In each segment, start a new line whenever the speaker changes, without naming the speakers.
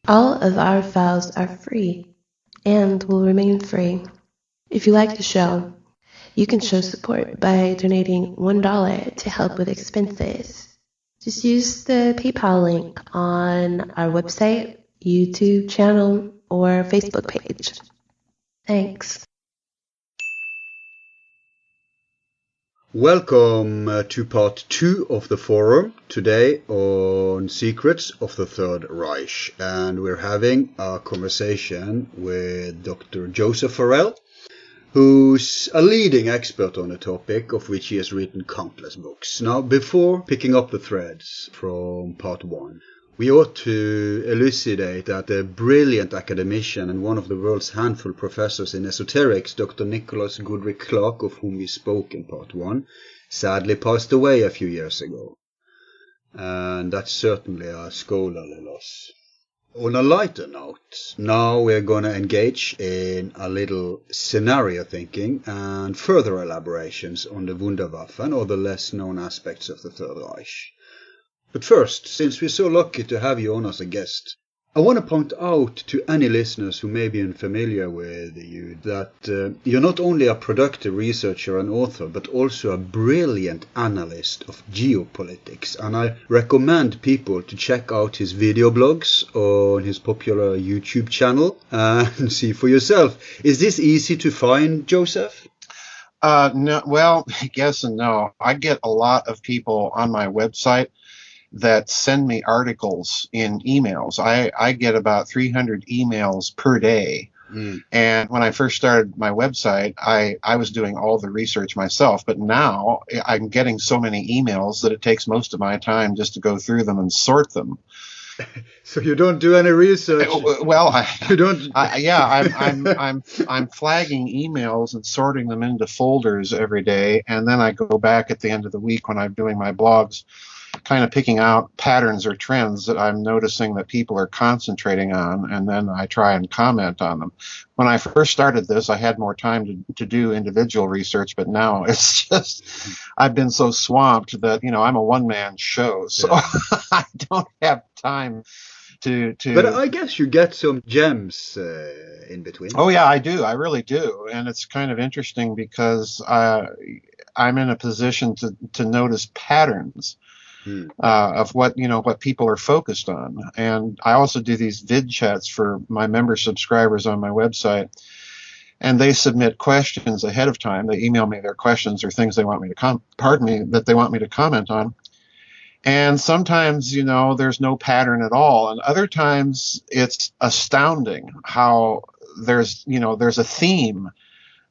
All of our files are free and will remain free. If you like the show, you can show support by donating $1 to help with expenses. Just use the PayPal link on our website, YouTube channel, or Facebook page. Thanks.
Welcome to part 2 of the forum, today on Secrets of the Third Reich. And we're having a conversation with Dr. Joseph Farrell, who's a leading expert on the topic, of which he has written countless books. Now, before picking up the threads from part 1, we ought to elucidate that a brilliant academician and one of the world's handful professors in esoterics, Dr. Nicholas Goodrick Clark, of whom we spoke in part 1, sadly passed away a few years ago. And that's certainly a scholarly loss. On a lighter note, now we're going to engage in a little scenario thinking and further elaborations on the Wunderwaffe and other less known aspects of the Third Reich. But first, since we're so lucky to have you on as a guest, I want to point out to any listeners who may be unfamiliar with you that you're not only a productive researcher and author, but also a brilliant analyst of geopolitics. And I recommend people to check out his video blogs on his popular YouTube channel and see for yourself. Is this easy to find, Joseph?
No, well, yes and no. I get a lot of people on my website that send me articles in emails. I get about 300 emails per day. And when I first started my website, I was doing all the research myself. But now I'm getting so many emails that it takes most of my time just to go through them and sort them.
So you don't do any research?
Well,
you don't.
I'm flagging emails and sorting them into folders every day, and then I go back at the end of the week when I'm doing my blogs, kind of picking out patterns or trends that I'm noticing that people are concentrating on, and then I try and comment on them. When I first started this, I had more time to do individual research, but now it's just, I've been so swamped that, I'm a one-man show, so yeah. I don't have time to.
But I guess you get some gems in between.
Oh, yeah, I do. I really do. And it's kind of interesting because I'm in a position to notice patterns of what people are focused on. And I also do these vid chats for my member subscribers on my website, and they submit questions ahead of time. They email me their questions or things they want me to that they want me to comment on. And sometimes, there's no pattern at all. And other times it's astounding how there's a theme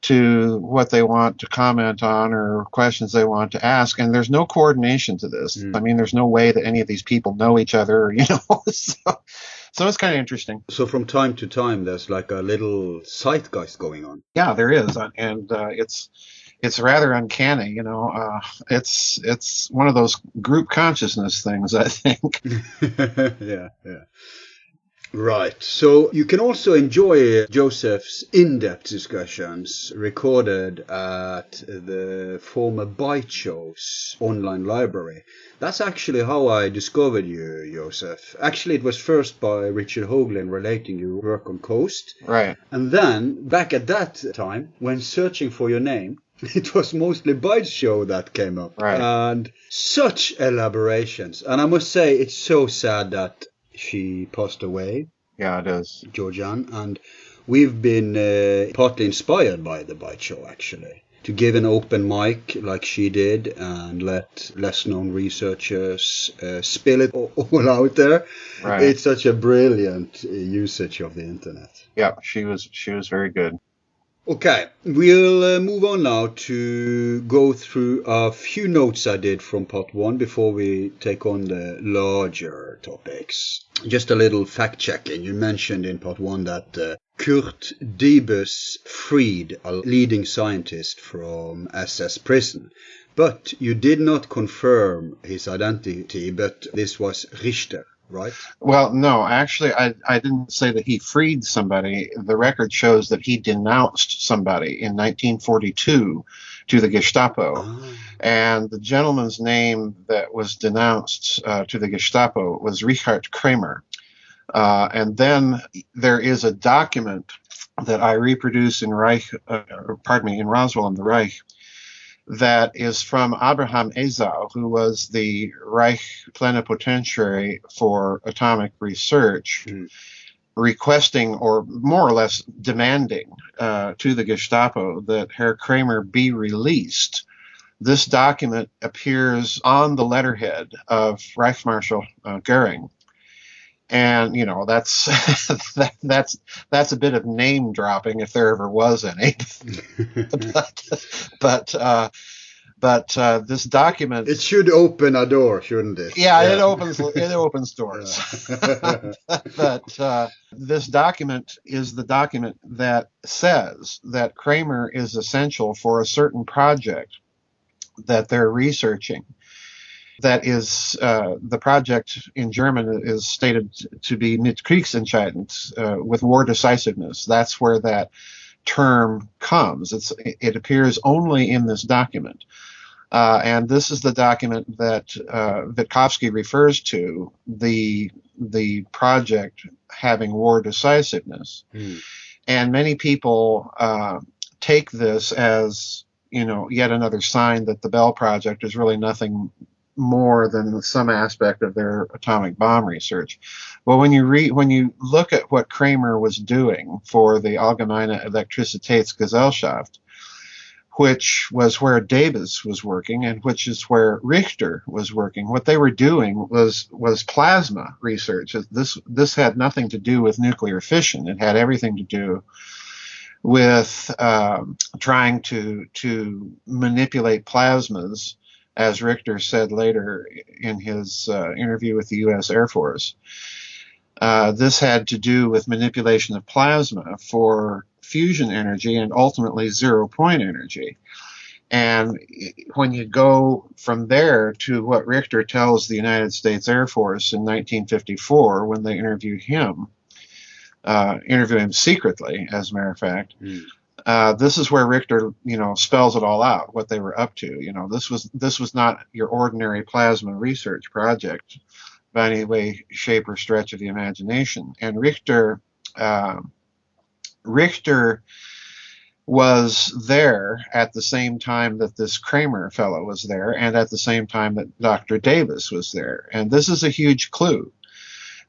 to what they want to comment on or questions they want to ask, and there's no coordination to this. I mean, there's no way that any of these people know each other, so it's kind of interesting.
So from time to time, there's like a little zeitgeist going on.
Yeah, there is, and it's rather uncanny, it's one of those group consciousness things, I think.
Yeah. Right, so you can also enjoy Joseph's in-depth discussions recorded at the former Byte Show's online library. That's actually how I discovered you, Joseph. Actually, it was first by Richard Hoagland relating your work on Coast.
Right.
And then, back at that time, when searching for your name, it was mostly Byte Show that came up.
Right.
And such elaborations. And I must say, it's so sad that she passed away.
Yeah, it is.
George-Ann. And we've been partly inspired by the Byte Show, actually, to give an open mic like she did and let less-known researchers spill it all out there.
Right.
It's such a brilliant usage of the internet.
Yeah, she was very good.
Okay, we'll move on now to go through a few notes I did from part 1 before we take on the larger topics. Just a little fact-checking. You mentioned in part 1 that Kurt Diebus freed a leading scientist from SS prison. But you did not confirm his identity, but this was Richter. Right?
Well, no, actually, I didn't say that he freed somebody. The record shows that he denounced somebody in 1942 to the Gestapo. Oh. And the gentleman's name that was denounced to the Gestapo was Richard Kramer. And then there is a document that I reproduce in in Roswell and the Reich, that is from Abraham Ezau, who was the Reich plenipotentiary for atomic research, requesting, or more or less demanding, to the Gestapo that Herr Kramer be released. This document appears on the letterhead of Reichsmarshal Goering. And that's that's a bit of name dropping, if there ever was any. but this document,
it should open a door, shouldn't it?
Yeah, it opens doors. But this document is the document that says that Kramer is essential for a certain project that they're researching. That is, the project in German is stated to be mit Kriegsentscheidend, with war decisiveness. That's where that term comes. It appears only in this document. And this is the document that Witkowski refers to, the project having war decisiveness. And many people take this as, yet another sign that the Bell Project is really nothing more than some aspect of their atomic bomb research. Well, when you look at what Kramer was doing for the Allgemeine Elektrizitätsgesellschaft, which was where Davis was working and which is where Richter was working, what they were doing was plasma research. This had nothing to do with nuclear fission. It had everything to do with trying to manipulate plasmas, as Richter said later in his interview with the U.S. Air Force. This had to do with manipulation of plasma for fusion energy and ultimately zero-point energy. And when you go from there to what Richter tells the United States Air Force in 1954, when they interview him secretly, as a matter of fact, this is where Richter, spells it all out, what they were up to. This was not your ordinary plasma research project by any way, shape, or stretch of the imagination. And Richter was there at the same time that this Kramer fellow was there, and at the same time that Dr. Davis was there. And this is a huge clue,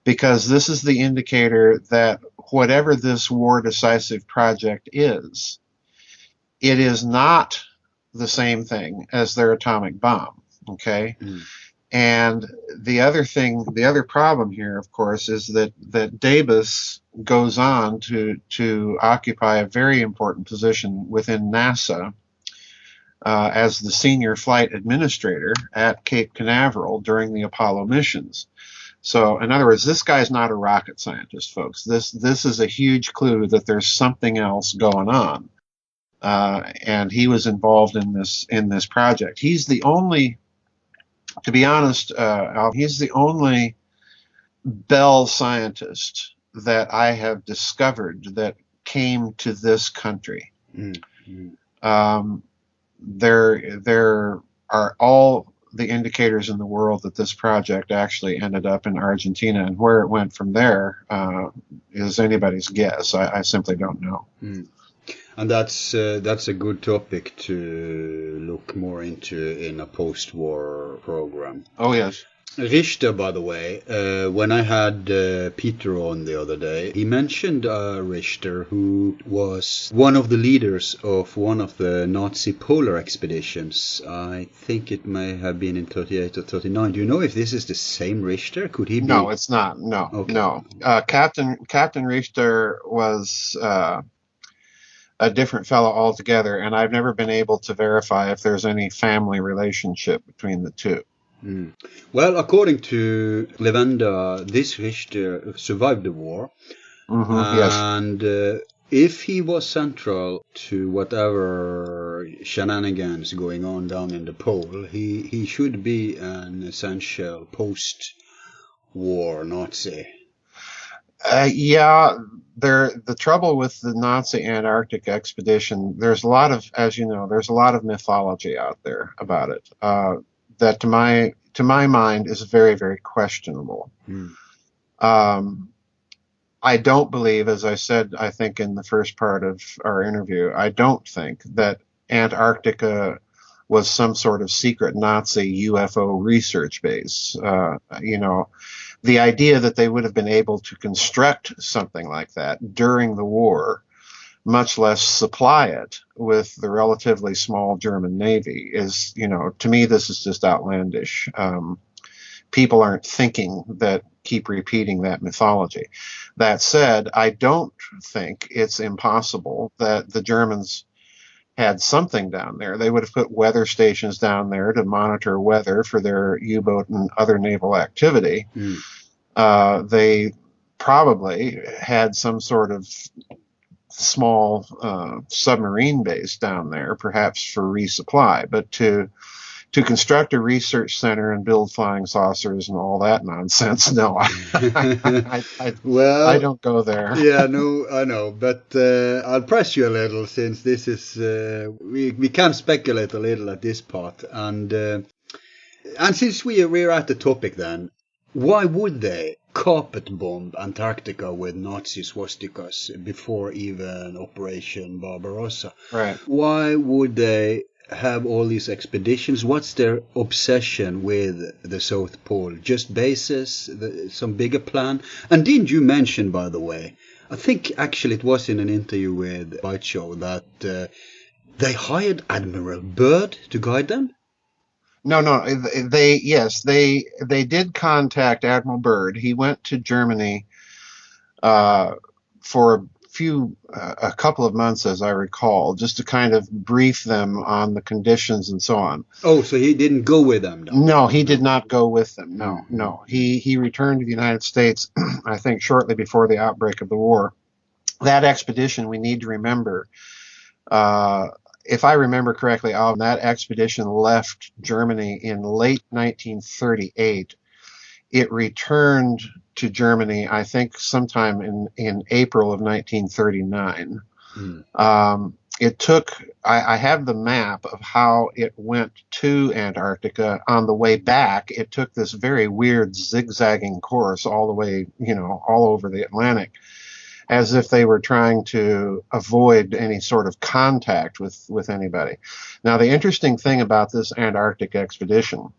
because this is the indicator that whatever this war decisive project is, it is not the same thing as their atomic bomb. Okay? And the other problem here, of course, is that Davis goes on to occupy a very important position within NASA as the senior flight administrator at Cape Canaveral during the Apollo missions. So, in other words, this guy's not a rocket scientist, folks. This is a huge clue that there's something else going on, and he was involved in this project. He's the only, to be honest, he's the only Bell scientist that I have discovered that came to this country. There are all the indicators in the world that this project actually ended up in Argentina, and where it went from there is anybody's guess. I simply don't know.
And that's a good topic to look more into in a post-war program.
Oh, yes.
Richter, by the way, when I had Peter on the other day, he mentioned Richter, who was one of the leaders of one of the Nazi polar expeditions. I think it may have been in 38 or 39. Do you know if this is the same Richter? Could he be?
No, it's not. No, okay. No. Captain Richter was a different fellow altogether, and I've never been able to verify if there's any family relationship between the two.
Well, according to Levenda, this Richter survived the war, and if he was central to whatever shenanigans going on down in the pole, he should be an essential post-war Nazi.
Yeah, the trouble with the Nazi Antarctic expedition, there's a lot of, as you know, there's a lot of mythology out there about it. That to my mind is very, very questionable. I don't believe, as I said, I think in the first part of our interview, I don't think that Antarctica was some sort of secret Nazi UFO research base. The idea that they would have been able to construct something like that during the war, much less supply it with the relatively small German Navy, is, to me, this is just outlandish. People aren't thinking that, keep repeating that mythology. That said, I don't think it's impossible that the Germans had something down there. They would have put weather stations down there to monitor weather for their U-boat and other naval activity. They probably had some sort of small submarine base down there, perhaps for resupply, but to construct a research center and build flying saucers and all that nonsense, no, I don't go there.
Yeah, no, I know, but I'll press you a little, since this is we can speculate a little at this part, and since we're at the topic, then why would they carpet bomb Antarctica with Nazi swastikas before even Operation Barbarossa?
Right.
Why would they have all these expeditions? What's their obsession with the South Pole? Just bases, some bigger plan? And didn't you mention, by the way, I think actually it was in an interview with Byte Show, that they hired Admiral Byrd to guide them?
No, they did contact Admiral Byrd. He went to Germany for a couple of months, as I recall, just to kind of brief them on the conditions and so on.
Oh, so he didn't go with them?
No, he did not go with them. No. He returned to the United States, I think, shortly before the outbreak of the war. That expedition, we need to remember, if I remember correctly, that expedition left Germany in late 1938. It returned to Germany, I think, sometime in April of 1939. It took, I have the map of how it went to Antarctica. On the way back, it took this very weird zigzagging course all the way, all over the Atlantic, as if they were trying to avoid any sort of contact with anybody. Now, the interesting thing about this Antarctic expedition,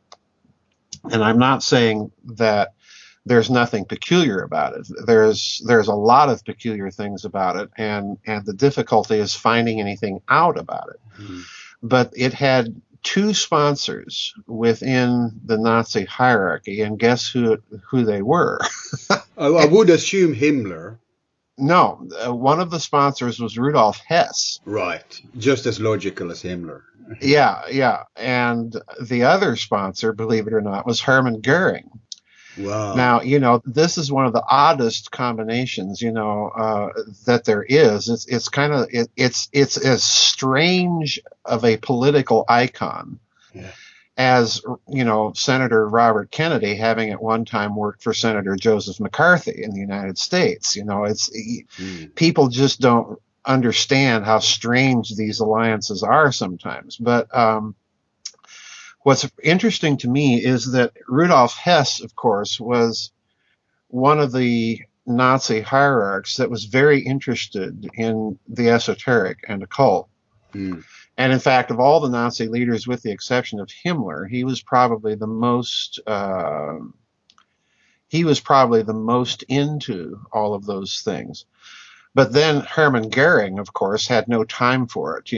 and I'm not saying that there's nothing peculiar about it. There's a lot of peculiar things about it, and the difficulty is finding anything out about it. But it had two sponsors within the Nazi hierarchy, and guess who they were?
I would assume Himmler.
No, one of the sponsors was Rudolf Hess.
Right, just as logical as Himmler.
Yeah, and the other sponsor, believe it or not, was Hermann Goering.
Wow.
Now, this is one of the oddest combinations, that there is. It's kind of, it's as strange of a political icon as, Senator Robert Kennedy having at one time worked for Senator Joseph McCarthy in the United States. People just don't understand how strange these alliances are sometimes. But, what's interesting to me is that Rudolf Hess, of course, was one of the Nazi hierarchs that was very interested in the esoteric and occult. And in fact, of all the Nazi leaders, with the exception of Himmler, he was probably the most into all of those things. But then Hermann Goering, of course, had no time for it.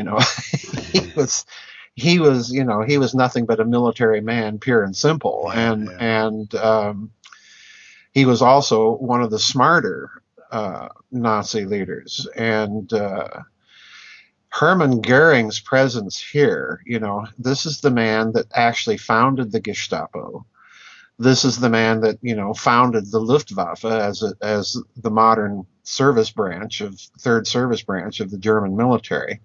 He was nothing but a military man, pure and simple. And he was also one of the smarter Nazi leaders. And Hermann Goering's presence here, this is the man that actually founded the Gestapo. This is the man that, founded the Luftwaffe as the modern service branch third service branch of the German military.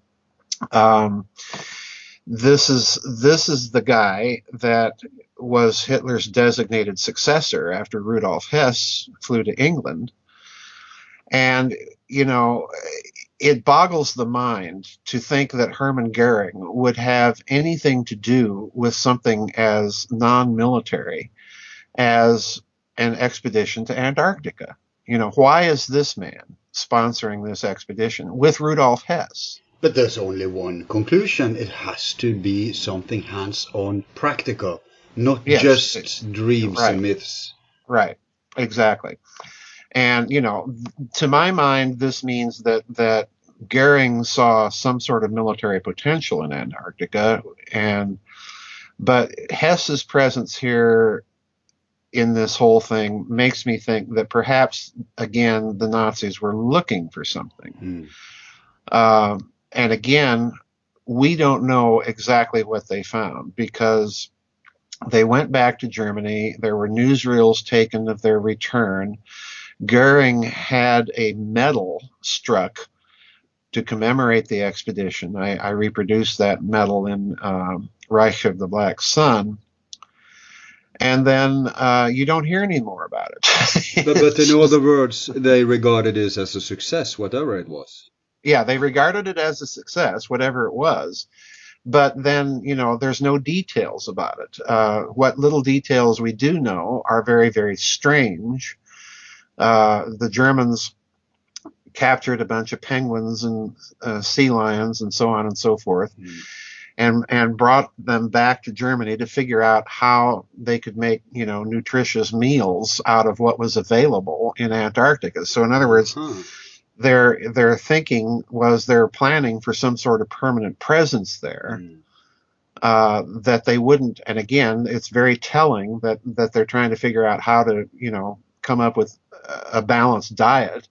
This is the guy that was Hitler's designated successor after Rudolf Hess flew to England. And, it boggles the mind to think that Hermann Goering would have anything to do with something as non-military as an expedition to Antarctica. Why is this man sponsoring this expedition with Rudolf Hess?
But there's only one conclusion. It has to be something hands-on practical, not just dreams
right,
and myths.
Right, exactly. And, to my mind, this means that Goering saw some sort of military potential in Antarctica, but Hess's presence here in this whole thing makes me think that perhaps, again, the Nazis were looking for something. And again, we don't know exactly what they found, because they went back to Germany. There were newsreels taken of their return. Goering had a medal struck to commemorate the expedition. I reproduced that medal in Reich of the Black Sun. And then you don't hear any more about it.
but in other words, they regarded this as a success, whatever it was.
Yeah, they regarded it as a success, whatever it was. But then, there's no details about it. What little details we do know are very, very strange. The Germans captured a bunch of penguins and sea lions and so on and so forth, and brought them back to Germany to figure out how they could make, nutritious meals out of what was available in Antarctica. So in other words, their thinking was they're planning for some sort of permanent presence there, that they wouldn't. And again, it's very telling that they're trying to figure out how to, come up with a balanced diet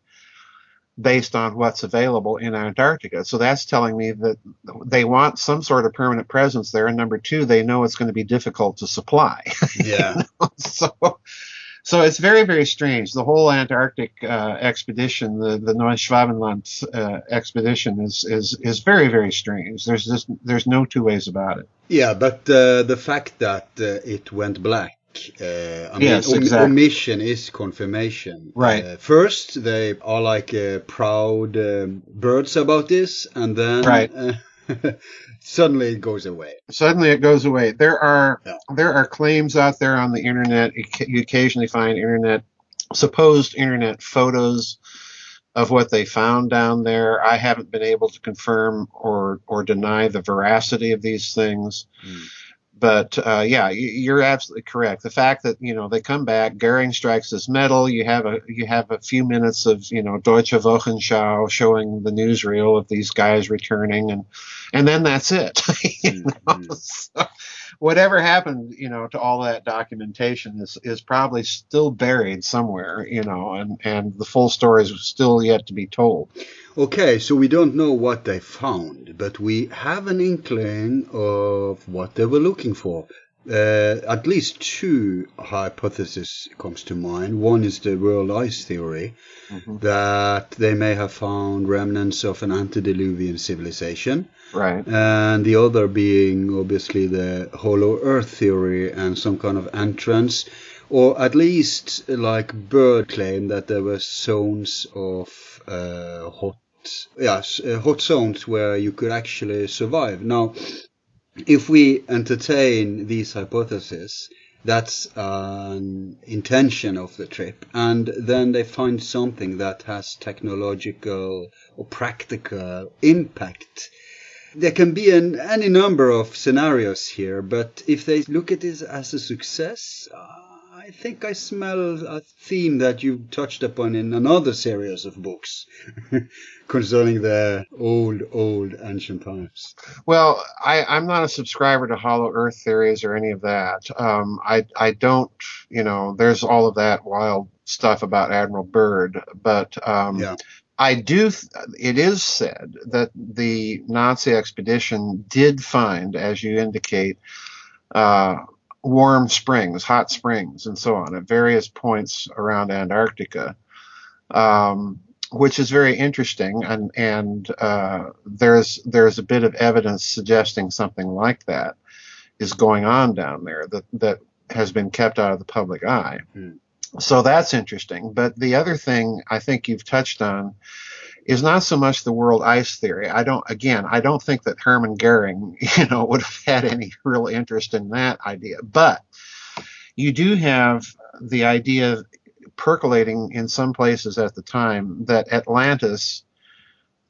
based on what's available in Antarctica. So that's telling me that they want some sort of permanent presence there. And number two, they know it's going to be difficult to supply.
Yeah.
So it's very, very strange. The whole Antarctic expedition, the Neuschwabenland expedition, is very, very strange. There's no two ways about it.
Yeah, but the fact that it went black,
exactly.
Omission is confirmation.
Right.
First, they are like proud birds about this, and then
right.
Suddenly it goes away.
Suddenly it goes away. There are claims out there on the internet. You occasionally find supposed internet photos of what they found down there. I haven't been able to confirm or deny the veracity of these things. But you're absolutely correct. The fact that they come back, Goering strikes this medal. You have a few minutes of Deutsche Wochenschau showing the newsreel of these guys returning, and then that's it. So whatever happened, to all that documentation is probably still buried somewhere, and the full story is still yet to be told.
Okay, so we don't know what they found, but we have an inkling of what they were looking for. At least two hypotheses comes to mind. One is the world ice theory, that they may have found remnants of an antediluvian civilization.
Right.
And the other being obviously the hollow earth theory and some kind of entrance, or at least like Bird claimed that there were zones of hot zones where you could actually survive. Now, if we entertain these hypotheses, that's an intention of the trip, and then they find something that has technological or practical impact. There can be any number of scenarios here, but if they look at this as a success, I think I smell a theme that you touched upon in another series of books concerning the old ancient times.
Well, I'm not a subscriber to hollow earth theories or any of that. I don't, there's all of that wild stuff about Admiral Byrd, but I do. It is said that the Nazi expedition did find, as you indicate, warm springs, hot springs, and so on at various points around Antarctica, which is very interesting. And there's a bit of evidence suggesting something like that is going on down there that has been kept out of the public eye. So that's interesting. But the other thing I think you've touched on is not so much the world ice theory. I don't think that Hermann Goering, would have had any real interest in that idea. But you do have the idea percolating in some places at the time that Atlantis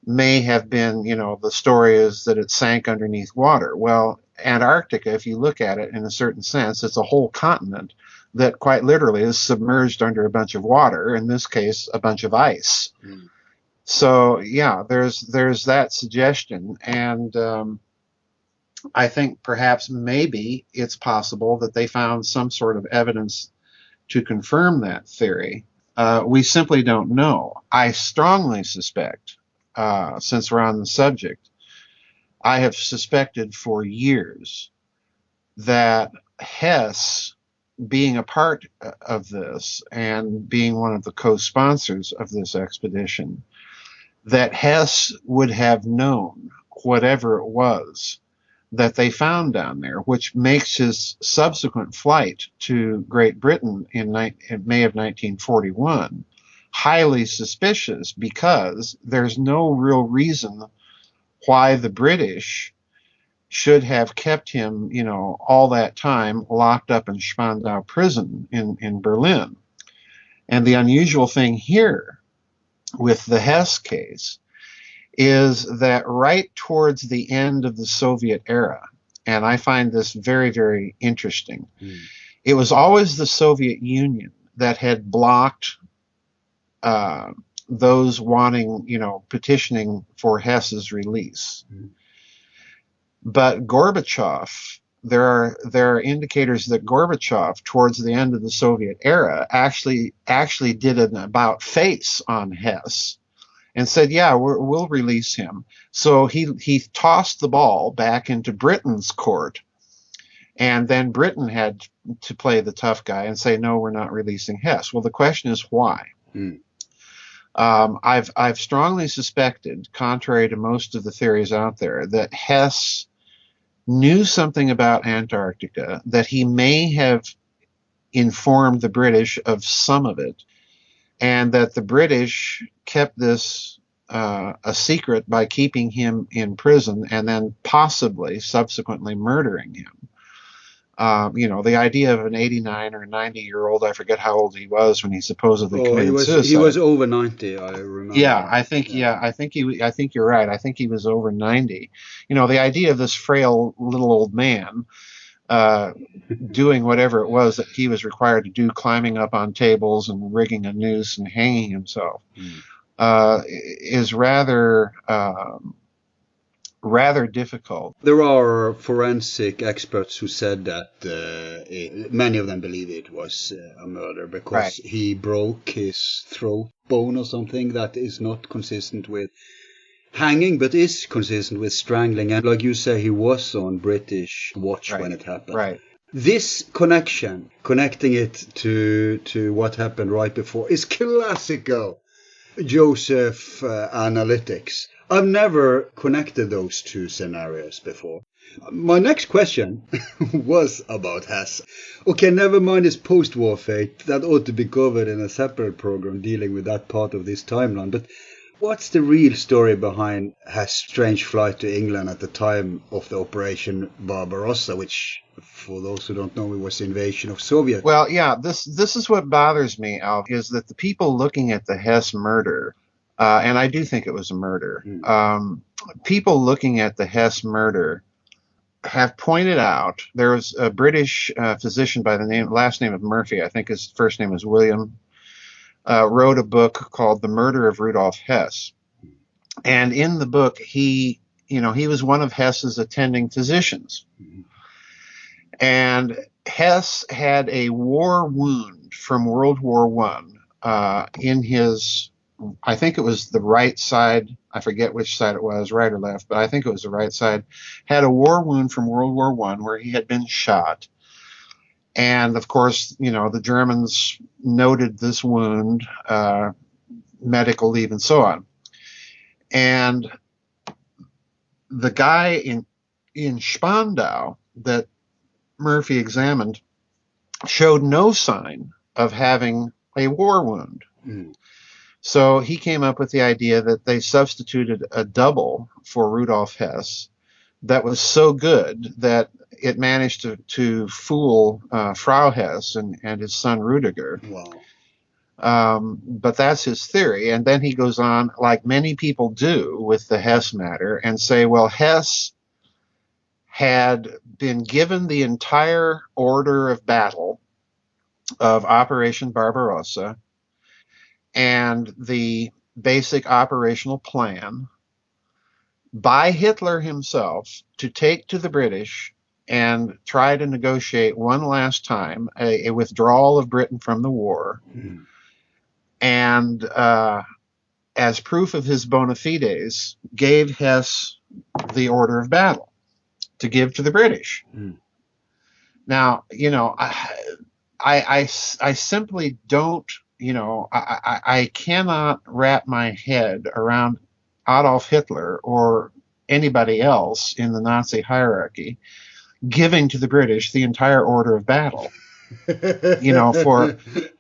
may have been, the story is that it sank underneath water. Well, Antarctica, if you look at it in a certain sense, it's a whole continent that quite literally is submerged under a bunch of water, in this case, a bunch of ice. Mm. So, yeah, there's that suggestion. And I think perhaps maybe it's possible that they found some sort of evidence to confirm that theory. We simply don't know. I strongly suspect, since we're on the subject, I have suspected for years that Hess, being a part of this and being one of the co-sponsors of this expedition, that Hess would have known whatever it was that they found down there, which makes his subsequent flight to Great Britain in May of 1941 highly suspicious, because there's no real reason why the British should have kept him, all that time locked up in Spandau prison in Berlin. And the unusual thing here with the Hess case is that right towards the end of the Soviet era, and I find this very, very interesting, it was always the Soviet Union that had blocked those wanting, petitioning for Hess's release. But Gorbachev, there are indicators that Gorbachev, towards the end of the Soviet era, actually did an about face on Hess and said, yeah, we'll release him. So he tossed the ball back into Britain's court, and then Britain had to play the tough guy and say, no, we're not releasing Hess. Well, the question is why? I've strongly suspected, contrary to most of the theories out there, that Hess knew something about Antarctica, that he may have informed the British of some of it, and that the British kept this a secret by keeping him in prison and then possibly subsequently murdering him. The idea of an 89 or 90-year-old, I forget how old he was when he supposedly committed suicide.
He was over 90, I remember.
Yeah, I think you're right. I think he was over 90. The idea of this frail little old man doing whatever it was that he was required to do, climbing up on tables and rigging a noose and hanging himself, is rather difficult.
There are forensic experts who said that many of them believe it was a murder because he broke his throat bone or something that is not consistent with hanging, but is consistent with strangling. And like you say, he was on British watch when it happened.
Right.
This connecting it to what happened right before, is classical Joseph analytics. I've never connected those two scenarios before. My next question was about Hess. Okay, never mind his post-war fate. That ought to be covered in a separate program dealing with that part of this timeline. But what's the real story behind Hess' strange flight to England at the time of the Operation Barbarossa, which, for those who don't know, was the invasion of Soviet?
Well, yeah, this is what bothers me, Alf, is that the people looking at the Hess murder, and I do think it was a murder, people looking at the Hess murder have pointed out, there was a British physician by the last name of Murphy, I think his first name is William, wrote a book called The Murder of Rudolf Hess. And in the book, he was one of Hess's attending physicians. And Hess had a war wound from World War I in his, I think it was the right side, I forget which side it was, right or left, but I think it was the right side, had a war wound from World War I where he had been shot. And, of course, the Germans noted this wound, medical leave, and so on. And the guy in Spandau that Murphy examined showed no sign of having a war wound. So he came up with the idea that they substituted a double for Rudolf Hess that was so good that it managed to fool Frau Hess and his son Rudiger.
Wow.
But that's his theory. And then he goes on, like many people do with the Hess matter, and say, well, Hess had been given the entire order of battle of Operation Barbarossa and the basic operational plan by Hitler himself to take to the British and try to negotiate one last time a withdrawal of Britain from the war. Mm. And as proof of his bona fides, gave Hess the order of battle to give to the British. Mm. Now, I simply don't, I cannot wrap my head around Adolf Hitler or anybody else in the Nazi hierarchy giving to the British the entire order of battle,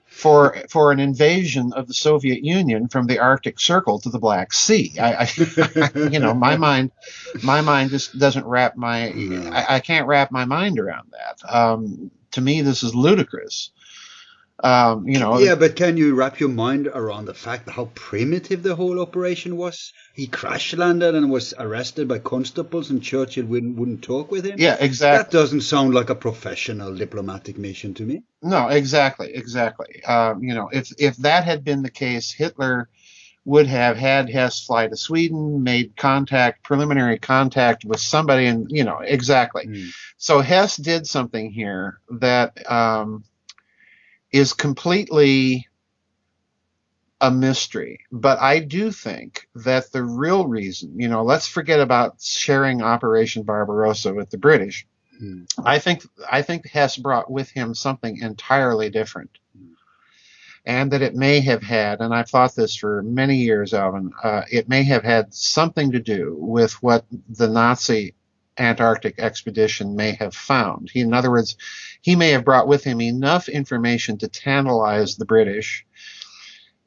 for an invasion of the Soviet Union from the Arctic Circle to the Black Sea. My mind just doesn't wrap I can't wrap my mind around that. To me, this is ludicrous.
Yeah, but can you wrap your mind around the fact how primitive the whole operation was? He crash landed and was arrested by constables, and Churchill wouldn't talk with him.
Yeah, exactly.
That doesn't sound like a professional diplomatic mission to me.
No, exactly. If that had been the case, Hitler would have had Hess fly to Sweden, made preliminary contact with somebody, and exactly. Mm. So Hess did something here that is completely a mystery. But I do think that the real reason, let's forget about sharing Operation Barbarossa with the British. Hmm. I think Hess brought with him something entirely different. And that it may have had, and I've thought this for many years, Alvin, it may have had something to do with what the Nazi Antarctic expedition may have found. In other words, he may have brought with him enough information to tantalize the British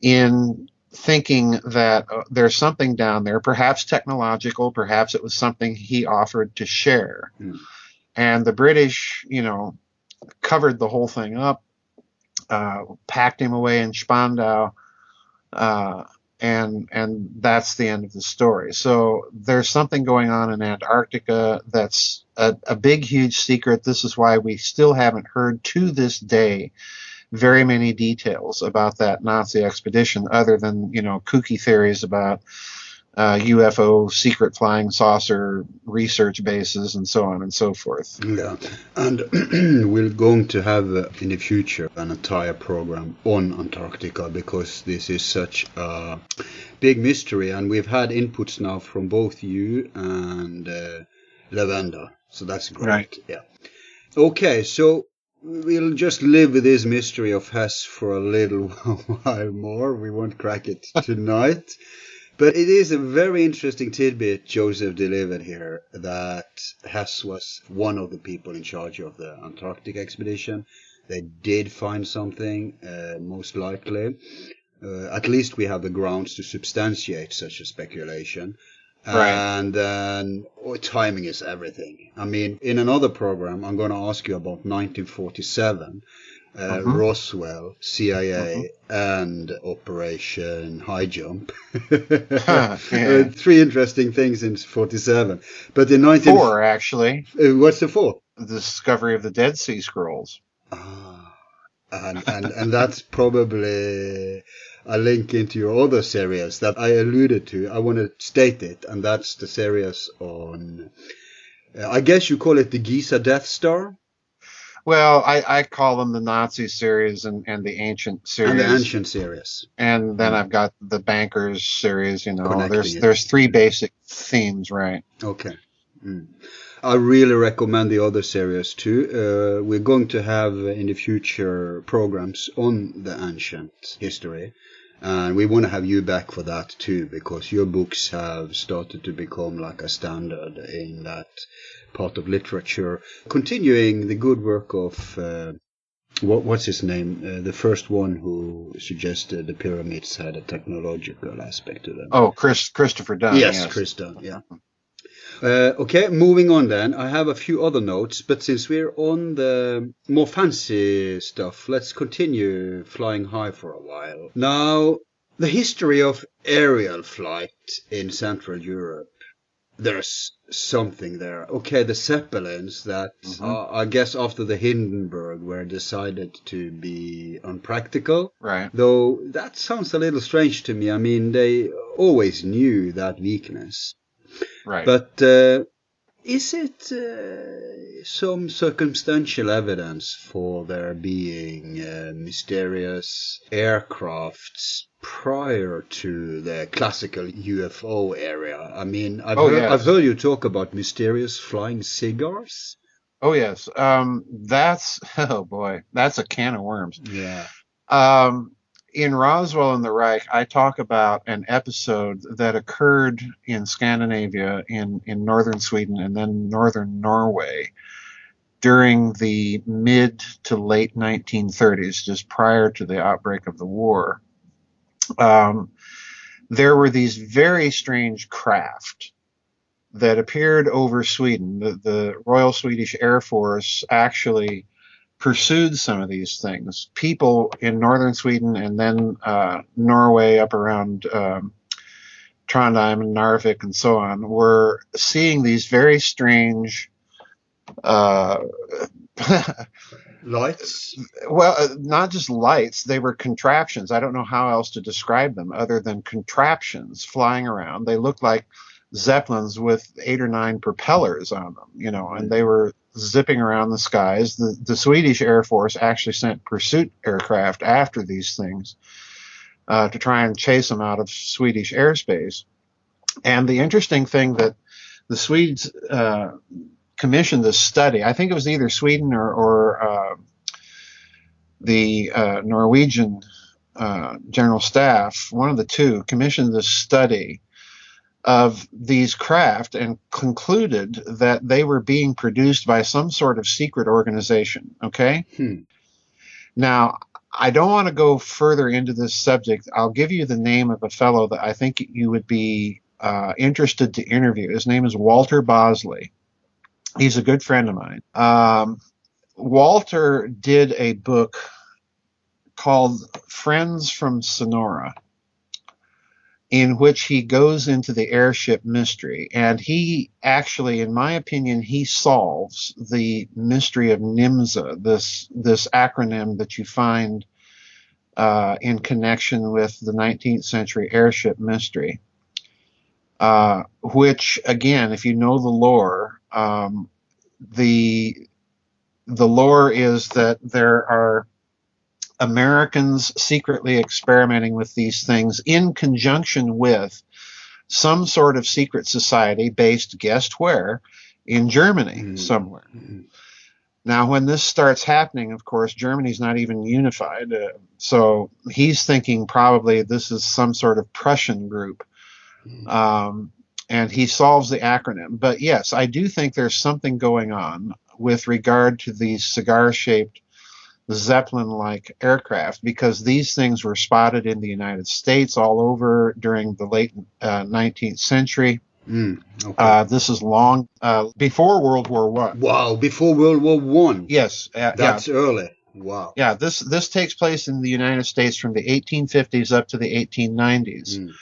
in thinking that there's something down there, perhaps technological, perhaps it was something he offered to share. Mm. And the British, covered the whole thing up, packed him away in Spandau, and that's the end of the story. So there's something going on in Antarctica that's a big, huge secret. This is why we still haven't heard to this day very many details about that Nazi expedition, other than, kooky theories about UFO, secret flying saucer research bases, and so on and so forth.
Yeah, and we're going to have in the future an entire program on Antarctica, because this is such a big mystery, and we've had inputs now from both you and Lavender, so that's great. Right. Yeah. Okay, so we'll just live with this mystery of Hess for a little while more. We won't crack it tonight. But it is a very interesting tidbit Joseph delivered here, that Hess was one of the people in charge of the Antarctic expedition. They did find something, most likely. At least we have the grounds to substantiate such a speculation. Right. And then timing is everything. I mean, in another program, I'm going to ask you about 1947. Roswell, CIA, and Operation High Jump. Yeah. 3 interesting things in 47. But in
4, actually.
What's the 4?
The discovery of the Dead Sea Scrolls.
And that's probably a link into your other series that I alluded to. I want to state it, and that's the series on, I guess you call it the Giza Death Star?
Well, I call them the Nazi series and the ancient series.
And the ancient series.
And then I've got the bankers series, There's 3 basic themes, right?
Okay. Mm. I really recommend the other series too. We're going to have in the future programs on the ancient history. And we want to have you back for that too, because your books have started to become like a standard in that part of literature. Continuing the good work of, what's his name? The first one who suggested the pyramids had a technological aspect to them.
Oh, Christopher Dunn.
Yes, Chris Dunn, yeah. Okay, moving on then. I have a few other notes, but since we're on the more fancy stuff, let's continue flying high for a while. Now, the history of aerial flight in Central Europe. There's something there. Okay, the Zeppelins that I guess after the Hindenburg were decided to be unpractical.
Right.
Though that sounds a little strange to me. I mean, they always knew that weakness.
Right.
But is it some circumstantial evidence for there being mysterious aircrafts prior to the classical UFO era? I mean, I've heard you talk about mysterious flying cigars.
Oh, yes. That's, oh boy, that's a can of worms.
Yeah.
In Roswell and the Reich, I talk about an episode that occurred in Scandinavia, in northern Sweden and then northern Norway during the mid to late 1930s, just prior to the outbreak of the war. There were these very strange craft that appeared over Sweden. The Royal Swedish Air Force actually pursued some of these things. People in northern Sweden and then Norway up around Trondheim and Narvik and so on were seeing these very strange
lights?
Well, not just lights. They were contraptions. I don't know how else to describe them other than contraptions flying around. They looked like Zeppelins with 8 or 9 propellers on them, you know, and they were zipping around the skies. The Swedish Air Force actually sent pursuit aircraft after these things to try and chase them out of Swedish airspace. And the interesting thing that the Swedes commissioned this study, I think it was either Sweden or the Norwegian General Staff, one of the two, commissioned this study of these craft and concluded that they were being produced by some sort of secret organization. Okay? Now, I don't want to go further into this subject. I'll give you the name of a fellow that I think you would be interested to interview. His name is Walter Bosley. He's a good friend of mine. Walter did a book called Friends from Sonora, in which he goes into the airship mystery. And he actually, in my opinion, he solves the mystery of NIMSA, this acronym that you find in connection with the 19th century airship mystery, which, again, if you know the lore, the lore is that there are Americans secretly experimenting with these things in conjunction with some sort of secret society based, guessed where, in Germany somewhere. Now, when this starts happening, of course, Germany's not even unified. So he's thinking probably this is some sort of Prussian group. And he solves the acronym. But yes, I do think there's something going on with regard to these cigar-shaped Zeppelin-like aircraft, because these things were spotted in the United States all over during the late 19th century. Okay. This is long before World War I.
Wow, before World War I.
Yes.
That's early. Wow.
Yeah, this takes place in the United States from the 1850s up to the 1890s.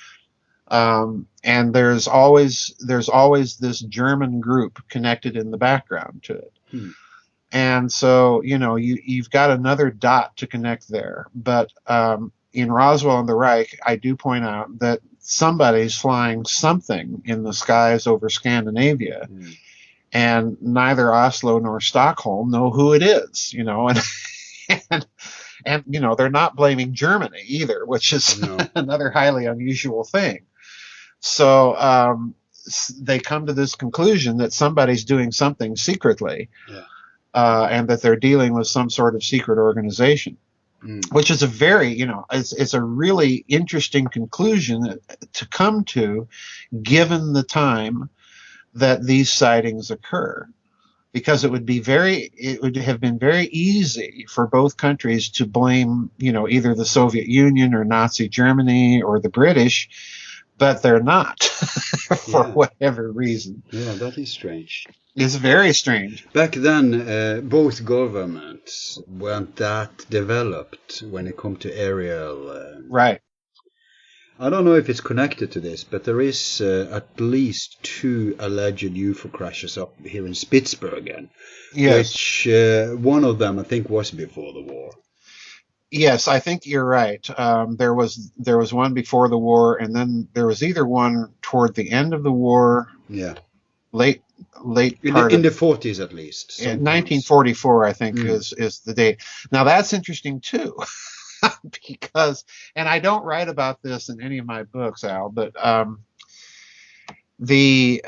And there's always this German group connected in the background to it. And so, you know, you've got another dot to connect there. But in Roswell and the Reich, I do point out that somebody's flying something in the skies over Scandinavia, and neither Oslo nor Stockholm know who it is, you know, and you know, they're not blaming Germany either, which is another highly unusual thing. So they come to this conclusion that somebody's doing something secretly. And that they're dealing with some sort of secret organization, which is a very, you know, it's a really interesting conclusion to come to, given the time that these sightings occur, because it would have been very easy for both countries to blame, you know, either the Soviet Union or Nazi Germany or the British but they're not for whatever reason.
Yeah, that is strange.
It's very strange.
Back then, both governments weren't that developed when it comes to aerial.
Right.
I don't know if it's connected to this, but there is at least 2 alleged UFO crashes up here in Spitsbergen.
Yes.
Which one of them I think was before the war.
Yes, I think you're right. There was one before the war, and then there was either one toward the end of the war.
Yeah.
Late
in the 40s at least.
In 1944, I think is the date. Now that's interesting too, because, and I don't write about this in any of my books, Al, but the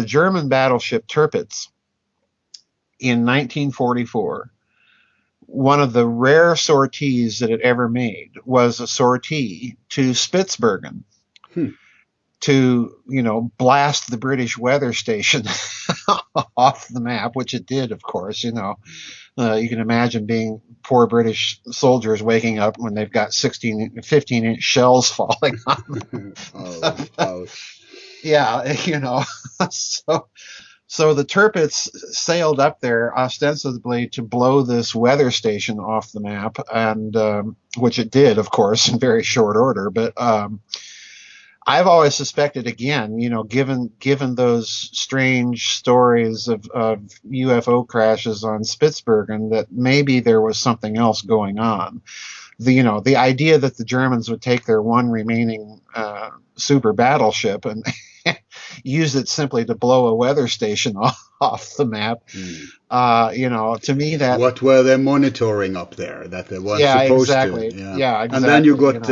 German battleship Tirpitz in 1944. One of the rare sorties that it ever made was a sortie to Spitsbergen to, blast the British weather station off the map, which it did, of course. You can imagine being poor British soldiers waking up when they've got 15-inch shells falling on them. Yeah, So the Tirpitz sailed up there ostensibly to blow this weather station off the map, and which it did, of course, in very short order. But I've always suspected, again, given those strange stories of UFO crashes on Spitsbergen, that maybe there was something else going on. The idea that the Germans would take their one remaining super battleship and use it simply to blow a weather station off the map. To me that...
What were they monitoring up there that they weren't supposed to?
Yeah, exactly.
And then you got,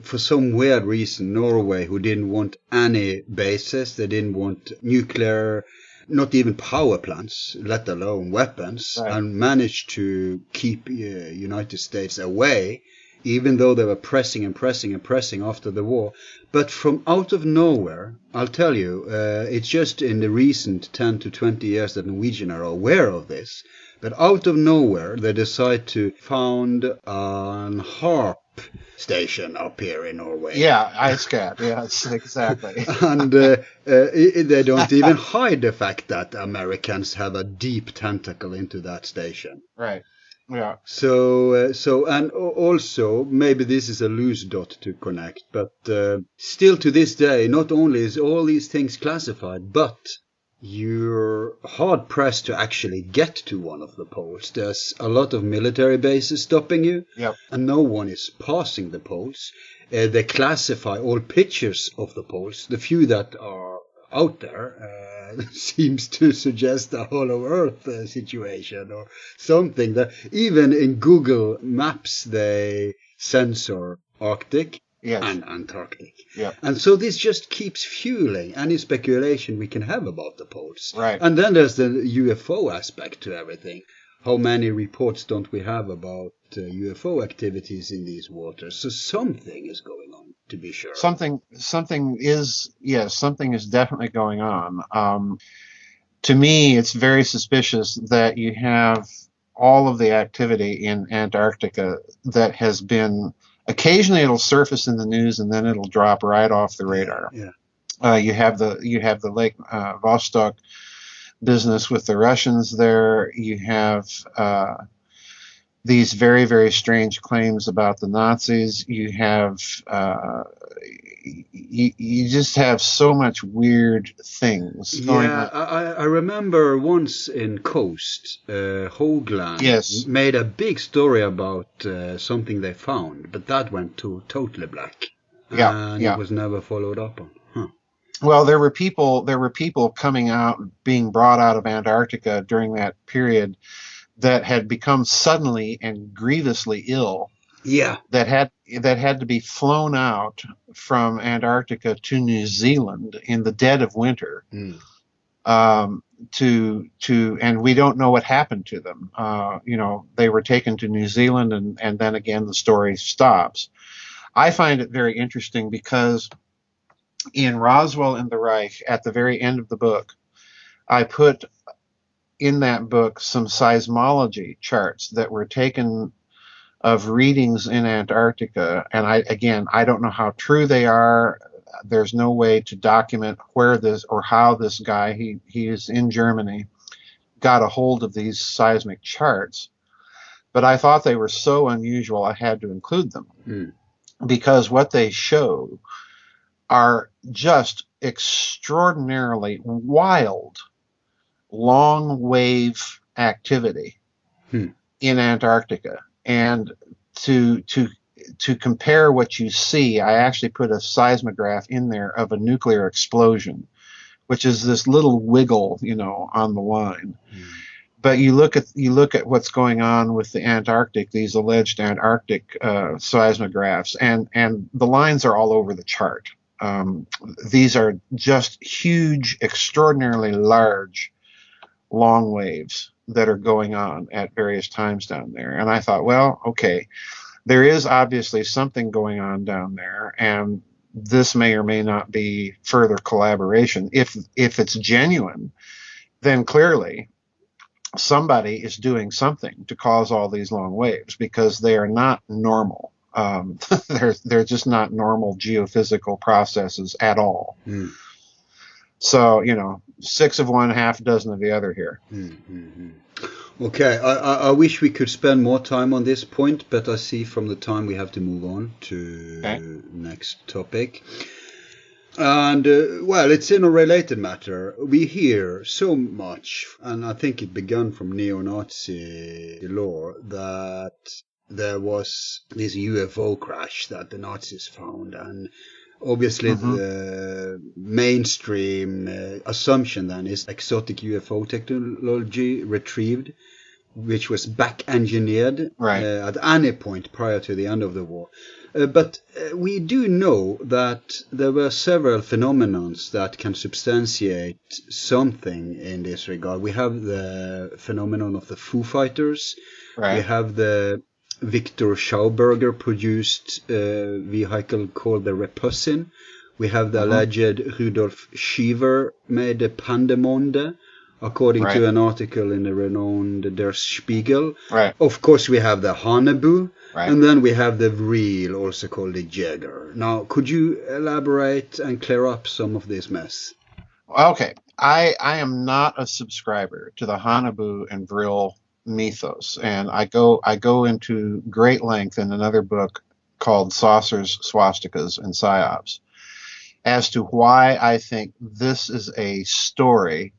for some weird reason, Norway, who didn't want any bases. They didn't want nuclear, not even power plants, let alone weapons, and managed to keep United States away, even though they were pressing after the war. But from out of nowhere, I'll tell you, it's just in the recent 10 to 20 years that Norwegians are aware of this, but out of nowhere they decide to found an HARP station up here in Norway.
Yeah, ISCAT, yes, exactly.
And they don't even hide the fact that Americans have a deep tentacle into that station.
Right. Yeah.
So and also maybe this is a loose dot to connect, but still to this day, not only is all these things classified, but you're hard pressed to actually get to one of the poles. There's a lot of military bases stopping you, and no one is passing the poles. They classify all pictures of the poles. The few that are out there seems to suggest a hollow earth situation or something. That even in Google Maps they censor Arctic and Antarctic. And so this just keeps fueling any speculation we can have about the poles.
Right.
And then there's the UFO aspect to everything. How many reports don't we have about UFO activities in these waters? So something is going on, to be sure.
Something is definitely going on. To me, it's very suspicious that you have all of the activity in Antarctica that has been, occasionally it'll surface in the news and then it'll drop right off the radar. You have the Lake Vostok business with the Russians there. You have these very, very strange claims about the Nazis. You have you just have so much weird things going on.
I remember once in Coast, Hoagland made a big story about something they found, but that went totally black. It was never followed up on.
Well, there were people coming out, being brought out of Antarctica during that period that had become suddenly and grievously ill. That had to be flown out from Antarctica to New Zealand in the dead of winter. And we don't know what happened to them. They were taken to New Zealand and then again the story stops. I find it very interesting because in Roswell and the Reich, at the very end of the book, I put in that book some seismology charts that were taken of readings in Antarctica, and I don't know how true they are. There's no way to document where this or how this guy, he is in Germany, got a hold of these seismic charts. But I thought they were so unusual I had to include them because what they show are just extraordinarily wild long wave activity in Antarctica. And to compare what you see, I actually put a seismograph in there of a nuclear explosion, which is this little wiggle, on the line. But you look at what's going on with the Antarctic, these alleged Antarctic seismographs, and the lines are all over the chart. These are just huge, extraordinarily large, long waves that are going on at various times down there. And I thought, well, okay, there is obviously something going on down there, and this may or may not be further collaboration. If it's genuine, then clearly somebody is doing something to cause all these long waves, because they are not normal. They're just not normal geophysical processes at all. So, 6 of one, half a dozen of the other here.
Okay, I wish we could spend more time on this point, but I see from the time we have to move on to next topic. And, well, it's in a related matter. We hear so much, and I think it began from neo-Nazi lore, that there was this UFO crash that the Nazis found, and obviously the mainstream assumption then is exotic UFO technology retrieved, which was back-engineered at any point prior to the end of the war. But we do know that there were several phenomena that can substantiate something in this regard. We have the phenomenon of the Foo Fighters. We have the Victor Schauberger produced vehicle called the Repussin. We have the alleged Rudolf Schiever made the Pandemonde, according to an article in the renowned Der Spiegel. Of course, we have the Hanebu, and then we have the Vril, also called the Jäger. Now, could you elaborate and clear up some of this mess?
Okay, I am not a subscriber to the Hanebu and Vril mythos, and I go into great length in another book called Saucers, Swastikas, and Psyops as to why I think this is a story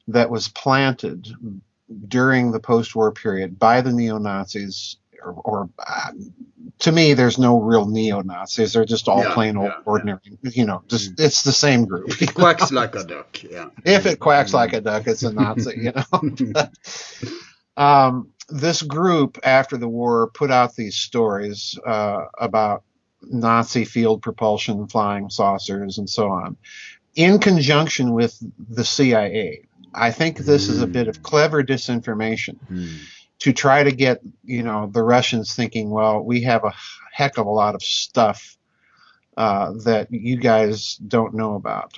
that was planted during the post-war period by the neo-Nazis, or to me, there's no real neo-Nazis. They're just all plain old ordinary, it's the same group.
If it quacks like a duck,
If it quacks like a duck, it's a Nazi, This group, after the war, put out these stories about Nazi field propulsion, flying saucers, and so on, in conjunction with the CIA. I think this is a bit of clever disinformation to try to get, the Russians thinking, well, we have a heck of a lot of stuff that you guys don't know about.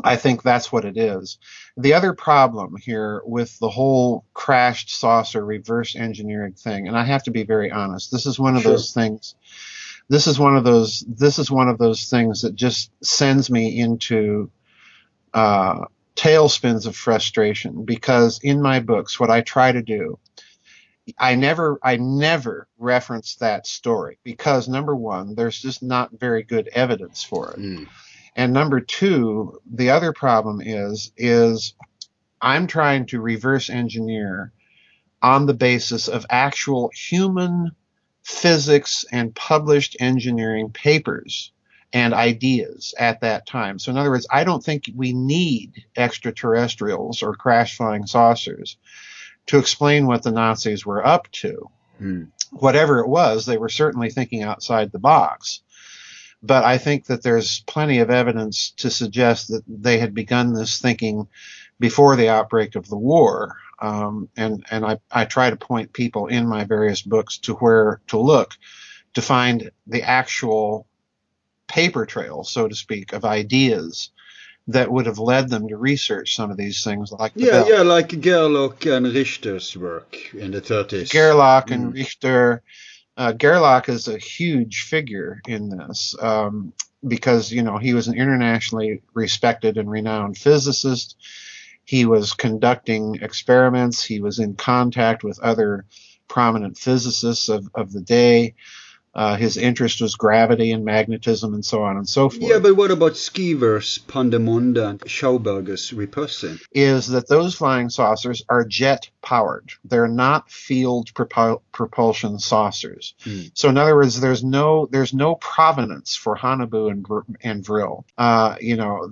I think that's what it is. The other problem here with the whole crashed saucer reverse engineering thing, and I have to be very honest, this is one of those things. This is one of those things that just sends me into tailspins of frustration, because in my books, what I try to do, I never reference that story, because number one, there's just not very good evidence for it. And number two, the other problem is I'm trying to reverse engineer on the basis of actual human physics and published engineering papers and ideas at that time. So in other words, I don't think we need extraterrestrials or crash flying saucers to explain what the Nazis were up to. Whatever it was, they were certainly thinking outside the box. But I think that there's plenty of evidence to suggest that they had begun this thinking before the outbreak of the war. And I try to point people in my various books to where to look to find the actual paper trail, so to speak, of ideas that would have led them to research some of these things, like the bell.
Yeah, like Gerlach and Richter's work in the 30s.
Gerlach and Richter. Gerlach is a huge figure in this because, he was an internationally respected and renowned physicist. He was conducting experiments. He was in contact with other prominent physicists of the day. His interest was gravity and magnetism and so on and so forth.
Yeah, but what about Skeever's Pandemonde and Schauberger's Repulsion?
Is that those flying saucers are jet-powered. They're not field propulsion saucers. So in other words, there's no provenance for Haunebu and Vril.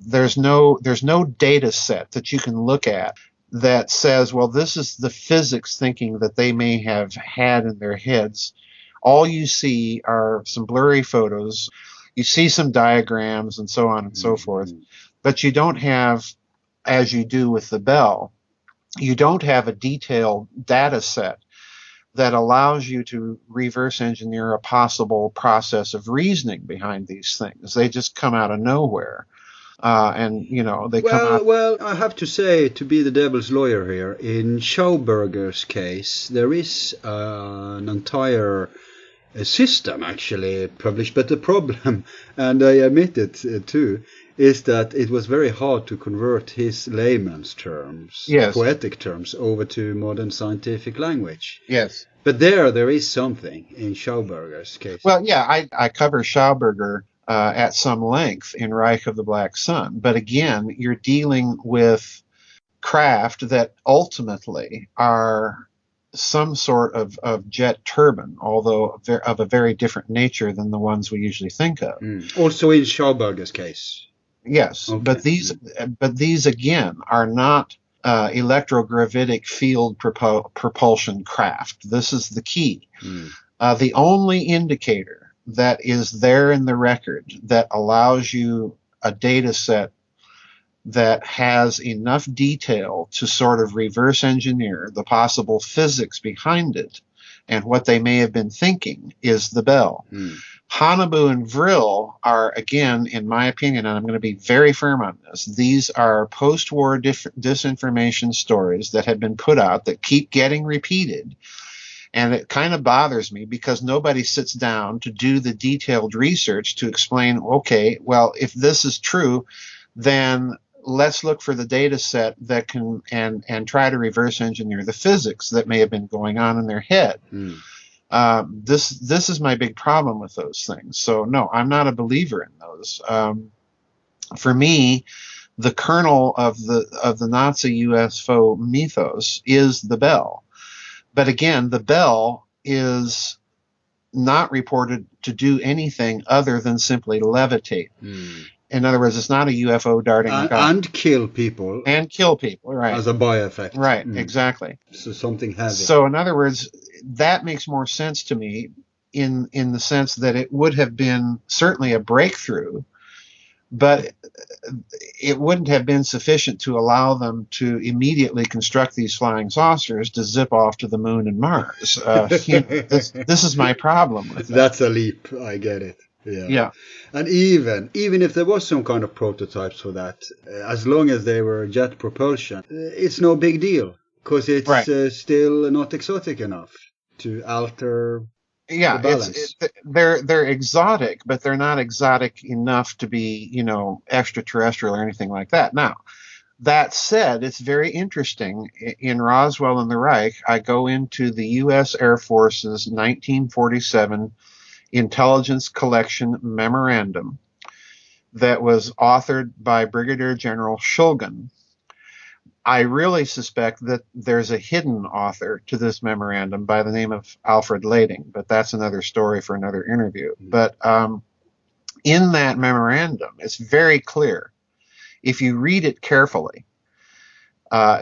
There's no data set that you can look at that says, well, this is the physics thinking that they may have had in their heads. All you see are some blurry photos. You see some diagrams and so on and so forth. But you don't have, as you do with the bell, you don't have a detailed data set that allows you to reverse engineer a possible process of reasoning behind these things. They just come out of nowhere. They come out.
Well, I have to say, to be the devil's lawyer here, in Schauberger's case, there is an entire system actually published, but the problem, and I admit it too, is that it was very hard to convert his layman's terms, poetic terms, over to modern scientific language.
Yes.
But there is something in Schauberger's case.
Well, yeah, I cover Schauberger at some length in Reich of the Black Sun, but again, you're dealing with craft that ultimately are some sort of jet turbine, although of a very different nature than the ones we usually think of.
Also in Schauberger's case.
Yes, okay. But these again are not electrogravitic field propulsion craft. This is the key. The only indicator that is there in the record that allows you a data set that has enough detail to sort of reverse engineer the possible physics behind it and what they may have been thinking is the bell. Haunebu and Vril are, again, in my opinion, and I'm going to be very firm on this, these are post-war disinformation stories that have been put out that keep getting repeated. And it kind of bothers me because nobody sits down to do the detailed research to explain, okay, well, if this is true, then let's look for the data set that can and try to reverse engineer the physics that may have been going on in their head. This is my big problem with those things. So no, I'm not a believer in those. For me, the kernel of the Nazi UFO mythos is the bell. But again, the bell is not reported to do anything other than simply levitate. In other words, it's not a UFO darting
and kill people.
And kill people, right.
As a by-effect.
Right, exactly.
So something heavy.
So in other words, that makes more sense to me in the sense that it would have been certainly a breakthrough, but it wouldn't have been sufficient to allow them to immediately construct these flying saucers to zip off to the moon and Mars. This is my problem with that.
That's a leap. I get it. Yeah. And even if there was some kind of prototypes for that, as long as they were jet propulsion, it's no big deal because it's still not exotic enough to alter the balance.
They're exotic, but they're not exotic enough to be, extraterrestrial or anything like that. Now, that said, it's very interesting. In Roswell and the Reich, I go into the U.S. Air Force's 1947 Intelligence Collection Memorandum that was authored by Brigadier General Shulgin. I really suspect that there's a hidden author to this memorandum by the name of Alfred Lading, but that's another story for another interview. But in that memorandum, it's very clear. If you read it carefully,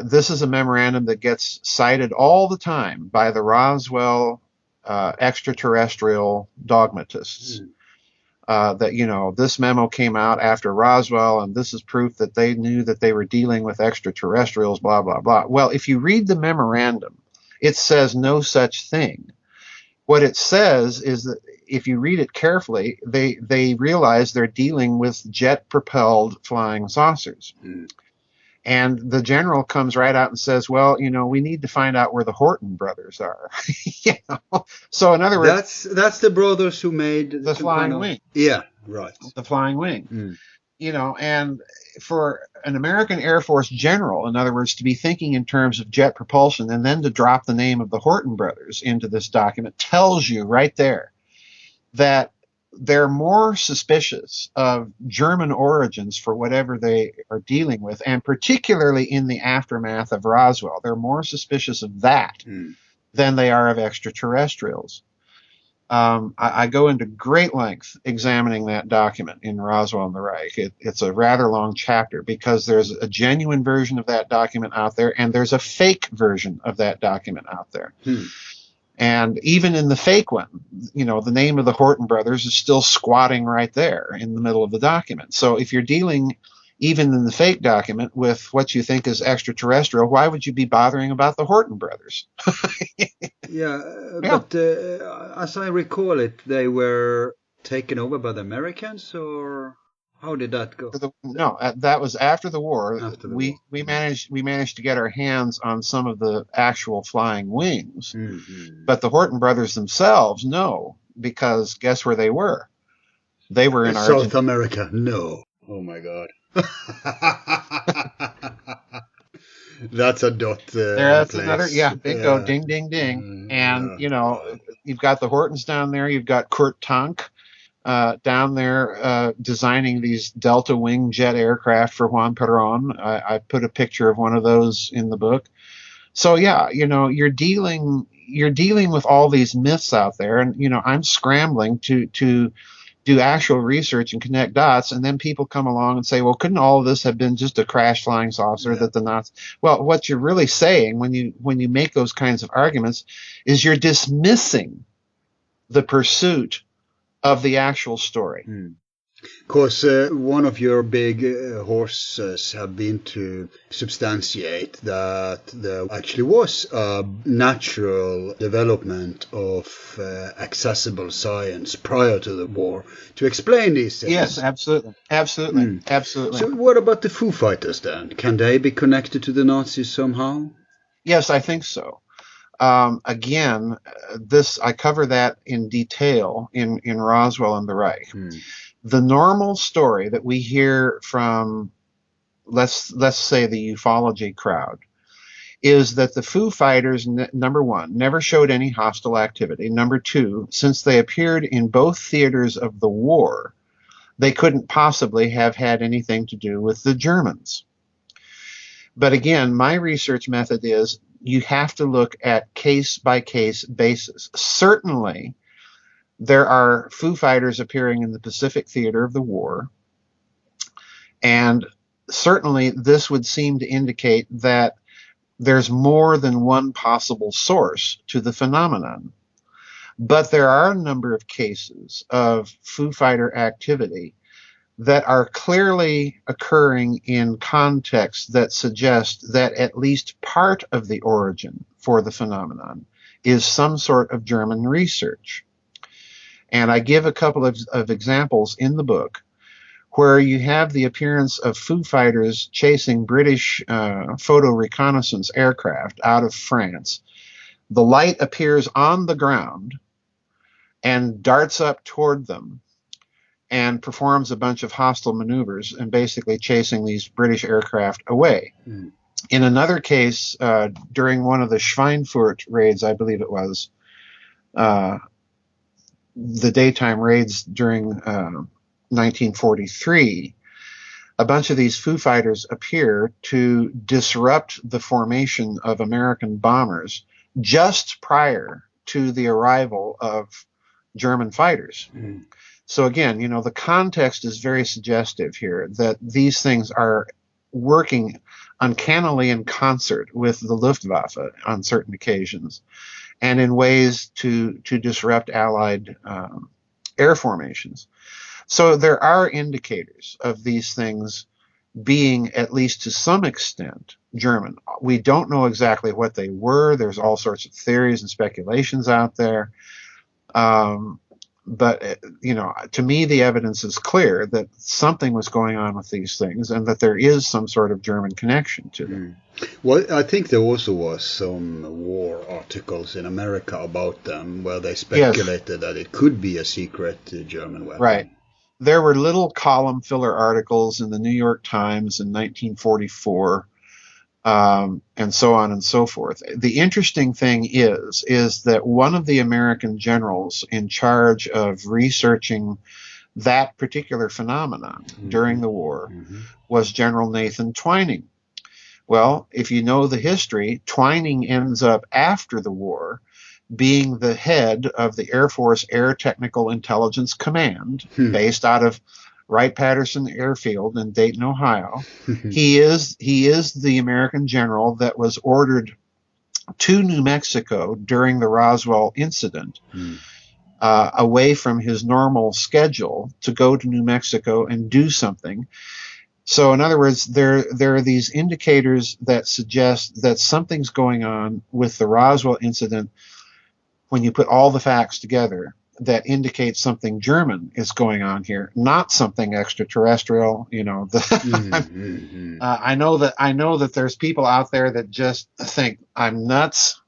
this is a memorandum that gets cited all the time by the Roswell extraterrestrial dogmatists. That, this memo came out after Roswell, and this is proof that they knew that they were dealing with extraterrestrials, blah, blah, blah. Well, if you read the memorandum, it says no such thing. What it says is that if you read it carefully, they realize they're dealing with jet-propelled flying saucers. And the general comes right out and says, well, we need to find out where the Horton brothers are. So in other words,
that's the brothers who made
the flying wing.
Yeah, right.
The flying wing. And for an American Air Force general, in other words, to be thinking in terms of jet propulsion and then to drop the name of the Horton brothers into this document tells you right there that they're more suspicious of German origins for whatever they are dealing with, and particularly in the aftermath of Roswell. They're more suspicious of that than they are of extraterrestrials. I go into great length examining that document in Roswell and the Reich. It's a rather long chapter because there's a genuine version of that document out there, and there's a fake version of that document out there. And even in the fake one, the name of the Horton brothers is still squatting right there in the middle of the document. So if you're dealing, even in the fake document, with what you think is extraterrestrial, why would you be bothering about the Horton brothers?
But as I recall it, they were taken over by the Americans, or how did that go?
No, that was after the war. We managed to get our hands on some of the actual flying wings, but the Horton brothers themselves, no, because guess where they were? They were in
South America. No. Oh my God. That's a dot.
That's another, bingo, ding, ding, ding. And, you've got the Hortons down there. You've got Kurt Tank down there designing these Delta Wing jet aircraft for Juan Perón. I put a picture of one of those in the book. So, you're dealing with all these myths out there. And, I'm scrambling to do actual research and connect dots, and then people come along and say, well, couldn't all of this have been just a crash flying saucer that the Nazis... Well, what you're really saying when you make those kinds of arguments is you're dismissing the pursuit of the actual story.
Of course, one of your big horses have been to substantiate that there actually was a natural development of accessible science prior to the war to explain these things.
Yes, absolutely. Absolutely.
So what about the Foo Fighters then? Can they be connected to the Nazis somehow?
Yes, I think so. Again, I cover that in detail in Roswell and the Reich. The normal story that we hear from, let's say, the ufology crowd, is that the Foo Fighters, number one, never showed any hostile activity. Number two, since they appeared in both theaters of the war, they couldn't possibly have had anything to do with the Germans. But again, my research method is you have to look at case-by-case basis. Certainly, there are Foo Fighters appearing in the Pacific theater of the war, and certainly this would seem to indicate that there's more than one possible source to the phenomenon. But there are a number of cases of Foo Fighter activity that are clearly occurring in contexts that suggest that at least part of the origin for the phenomenon is some sort of German research. And I give a couple of examples in the book where you have the appearance of Foo Fighters chasing British photo reconnaissance aircraft out of France. The light appears on the ground and darts up toward them and performs a bunch of hostile maneuvers and basically chasing these British aircraft away. In another case, during one of the Schweinfurt raids, I believe it was, the daytime raids during 1943, a bunch of these Foo Fighters appear to disrupt the formation of American bombers just prior to the arrival of German fighters. So again, the context is very suggestive here that these things are working uncannily in concert with the Luftwaffe on certain occasions, and in ways to disrupt Allied air formations. So there are indicators of these things being, at least to some extent, German. We don't know exactly what they were. There's all sorts of theories and speculations out there. to me, the evidence is clear that something was going on with these things and that there is some sort of German connection to them.
Well, I think there also was some war articles in America about them where they speculated that it could be a secret German weapon.
Right. There were little column filler articles in the New York Times in 1944, and so on and so forth. The interesting thing is that one of the American generals in charge of researching that particular phenomenon during the war was General Nathan Twining. Well, if you know the history, Twining ends up after the war being the head of the Air Force Air Technical Intelligence Command, based out of Wright-Patterson Airfield in Dayton, Ohio. He is the American general that was ordered to New Mexico during the Roswell incident, away from his normal schedule to go to New Mexico and do something. So, in other words, there are these indicators that suggest that something's going on with the Roswell incident when you put all the facts together that indicate something German is going on here, not something extraterrestrial. I know that there's people out there that just think I'm nuts,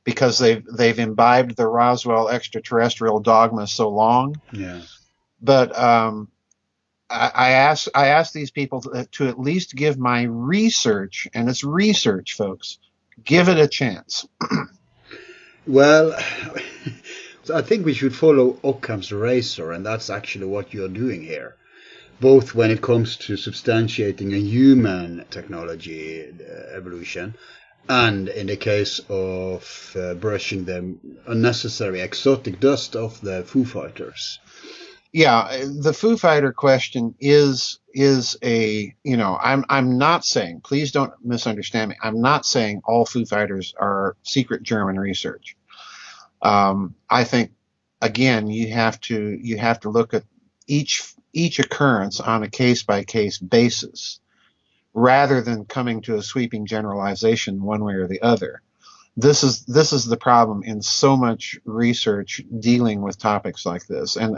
because they've imbibed the Roswell extraterrestrial dogma so long.
Yeah.
But I ask these people to at least give my research, and it's research, folks, give it a chance.
Well, I think we should follow Occam's razor, and that's actually what you're doing here, both when it comes to substantiating a human technology evolution, and in the case of brushing the unnecessary exotic dust off the Foo Fighters.
Yeah, the Foo Fighter question is a, I'm not saying, please don't misunderstand me, I'm not saying all Foo Fighters are secret German research. I think, again, you have to look at each occurrence on a case-by-case basis, rather than coming to a sweeping generalization one way or the other. This is the problem in so much research dealing with topics like this, and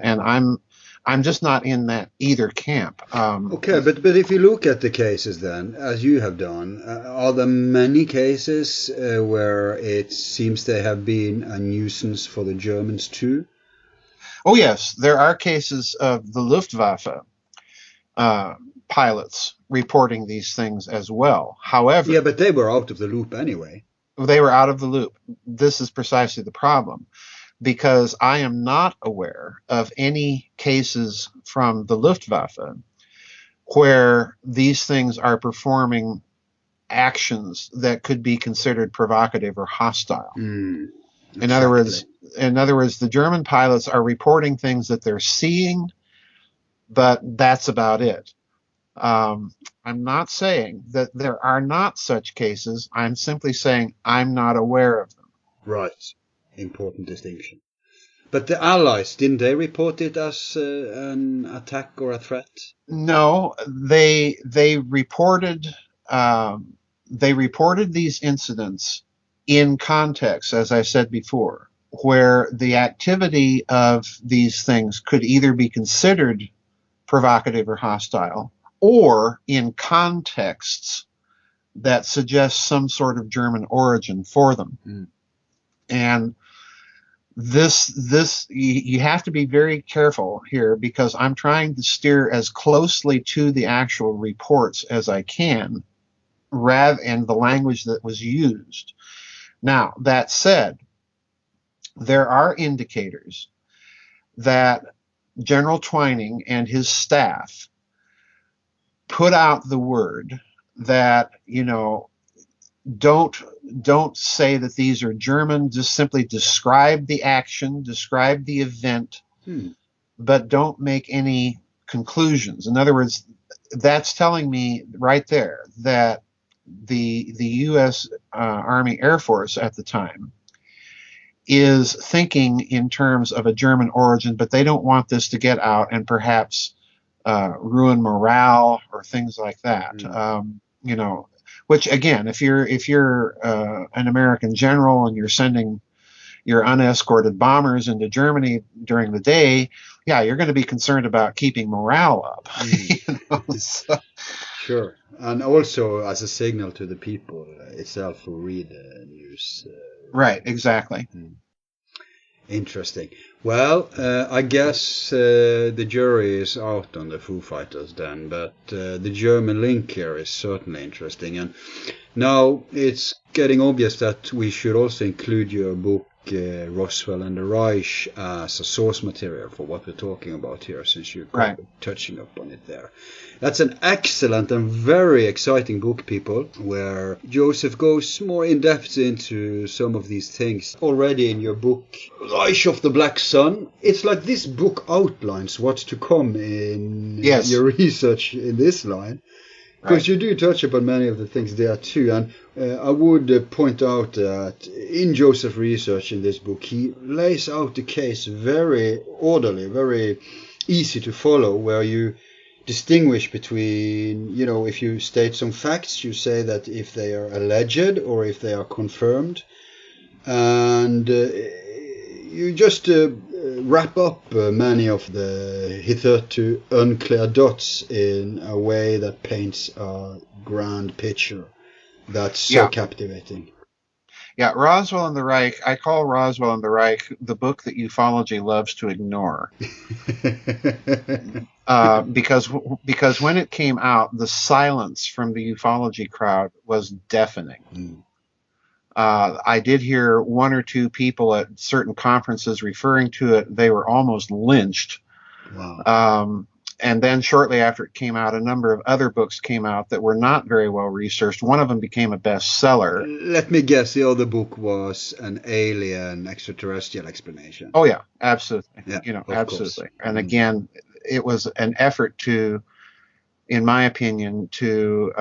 I'm just not in that either camp.
Okay, but if you look at the cases then, as you have done, are there many cases where it seems they have been a nuisance for the Germans too?
Oh yes, there are cases of the Luftwaffe pilots reporting these things as well. However,
yeah, but they were out of the loop anyway.
They were out of the loop. This is precisely the problem, because I am not aware of any cases from the Luftwaffe where these things are performing actions that could be considered provocative or hostile.
Exactly.
In other words, the German pilots are reporting things that they're seeing, but that's about it. I'm not saying that there are not such cases. I'm simply saying I'm not aware of them.
Right. Important distinction. But the Allies, didn't they report it as an attack or a threat?
No, they reported these incidents in context, as I said before, where the activity of these things could either be considered provocative or hostile, or in contexts that suggest some sort of German origin for them. And this you have to be very careful here, because I'm trying to steer as closely to the actual reports as I can, and the language that was used. Now, that said, there are indicators that General Twining and his staff put out the word that, don't say that these are German, just simply describe the action, describe the event, but don't make any conclusions. In other words, that's telling me right there that the U.S. Army Air Force at the time is thinking in terms of a German origin, but they don't want this to get out and perhaps ruin morale or things like that. Which, again, if you're an American general and you're sending your unescorted bombers into Germany during the day, yeah, you're going to be concerned about keeping morale up. So.
Sure. And also as a signal to the people itself who read the news.
Right, exactly.
Interesting. Well, I guess the jury is out on the Foo Fighters then, but the German link here is certainly interesting. And now it's getting obvious that we should also include your book, Roswell and the Reich, as a source material for what we're talking about here, since you're touching upon it there. That's an excellent and very exciting book, people, where Joseph goes more in depth into some of these things. Already in your book, Reich of the Black Sun, it's like this book outlines what's to come in your research in this line. Because you do touch upon many of the things there too, and I would point out that in Joseph's research in this book, he lays out the case very orderly, very easy to follow, where you distinguish between, if you state some facts, you say that if they are alleged or if they are confirmed, and you just wrap up many of the hitherto unclear dots in a way that paints a grand picture that's so captivating.
Yeah, Roswell and the Reich, I call Roswell and the Reich the book that ufology loves to ignore. Because when it came out, the silence from the ufology crowd was deafening. I did hear one or two people at certain conferences referring to it. They were almost lynched.
Wow.
And then shortly after it came out, a number of other books came out that were not very well researched. One of them became a bestseller.
Let me guess, the other book was an alien extraterrestrial explanation.
Oh, yeah, absolutely.
Yeah,
absolutely. Course. And again, it was an effort to, in my opinion, to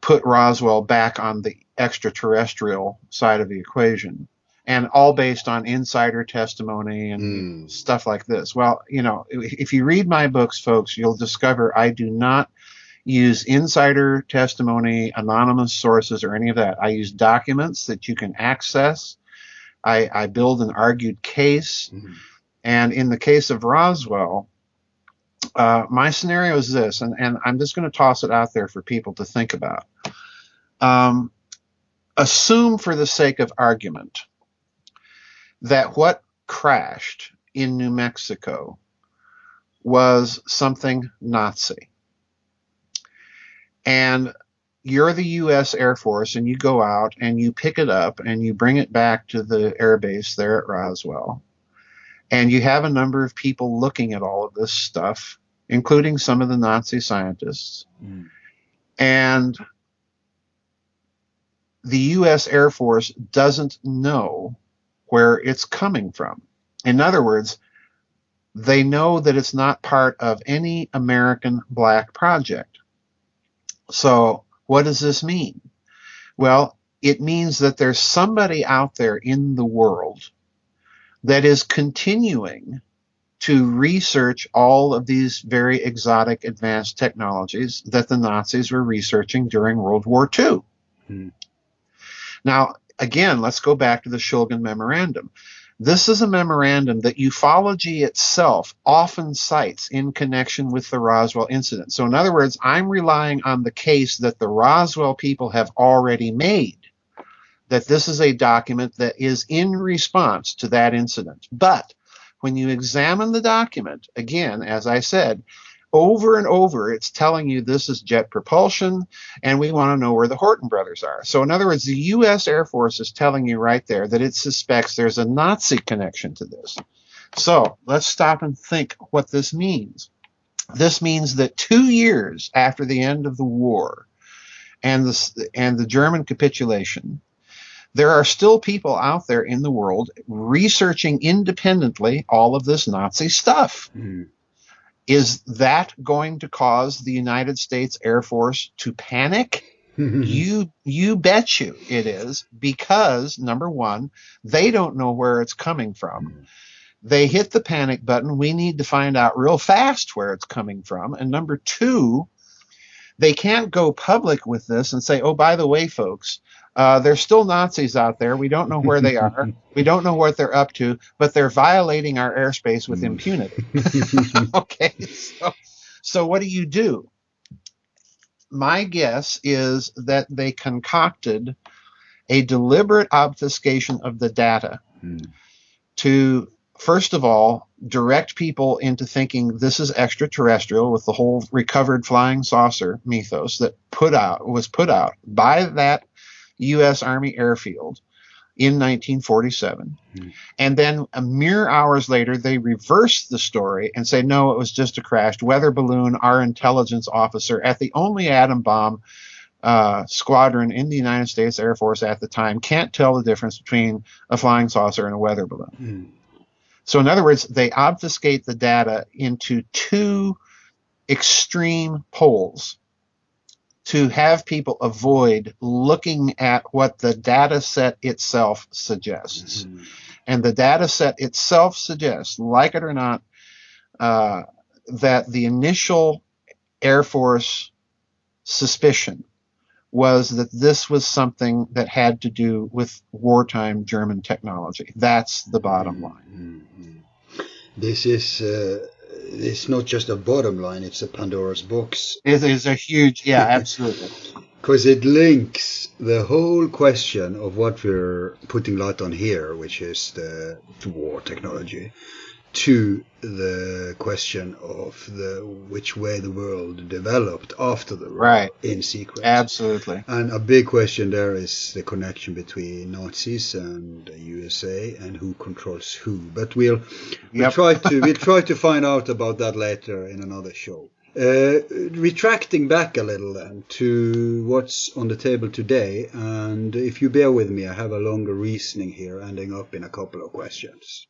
put Roswell back on the extraterrestrial side of the equation, and all based on insider testimony and stuff like this. Well, if you read my books, folks, you'll discover I do not use insider testimony, anonymous sources, or any of that. I use documents that you can access. I build an argued case. And in the case of Roswell, my scenario is this, and I'm just going to toss it out there for people to think about. Assume, for the sake of argument, that what crashed in New Mexico was something Nazi. And you're the U.S. Air Force, and you go out and you pick it up and you bring it back to the air base there at Roswell. And you have a number of people looking at all of this stuff, including some of the Nazi scientists. And the U.S. Air Force doesn't know where it's coming from. In other words, they know that it's not part of any American black project. So what does this mean? Well, it means that there's somebody out there in the world that is continuing to research all of these very exotic advanced technologies that the Nazis were researching during World War II. Now, again, let's go back to the Shulgin Memorandum. This is a memorandum that ufology itself often cites in connection with the Roswell incident. So in other words, I'm relying on the case that the Roswell people have already made, that this is a document that is in response to that incident. But when you examine the document, again, as I said, over and over, it's telling you this is jet propulsion, and we want to know where the Horton brothers are. So in other words, the U.S. Air Force is telling you right there that it suspects there's a Nazi connection to this. So let's stop and think what this means. This means that 2 years after the end of the war and the German capitulation, there are still people out there in the world researching independently all of this Nazi stuff. Is that going to cause the United States Air Force to panic? You bet you it is, because, number one, they don't know where it's coming from. They hit the panic button. We need to find out real fast where it's coming from. And number two, they can't go public with this and say, oh, by the way, folks, There's still Nazis out there. We don't know where they are. We don't know what they're up to, but they're violating our airspace with impunity. Okay, so what do? My guess is that they concocted a deliberate obfuscation of the data to, first of all, direct people into thinking this is extraterrestrial, with the whole recovered flying saucer mythos that was put out by that U.S. Army airfield in 1947. And then a mere hours later, they reversed the story and say, no, it was just a crashed weather balloon. Our intelligence officer at the only atom bomb squadron in the United States Air Force at the time can't tell the difference between a flying saucer and a weather balloon. So in other words, they obfuscate the data into two extreme poles to have people avoid looking at what the data set itself suggests. And the data set itself suggests, like it or not, that the initial Air Force suspicion was that this was something that had to do with wartime German technology. That's the bottom line.
This is it's not just a bottom line, it's a Pandora's box.
It is a huge, yeah, absolutely.
Because it links the whole question of what we're putting light on here, which is the war technology, to the question of which way the world developed after the war in secret.
Absolutely.
And a big question there is the connection between Nazis and the USA and who controls who. But we'll try to find out about that later in another show. Retracting back a little then to what's on the table today, and if you bear with me, I have a longer reasoning here, ending up in a couple of questions.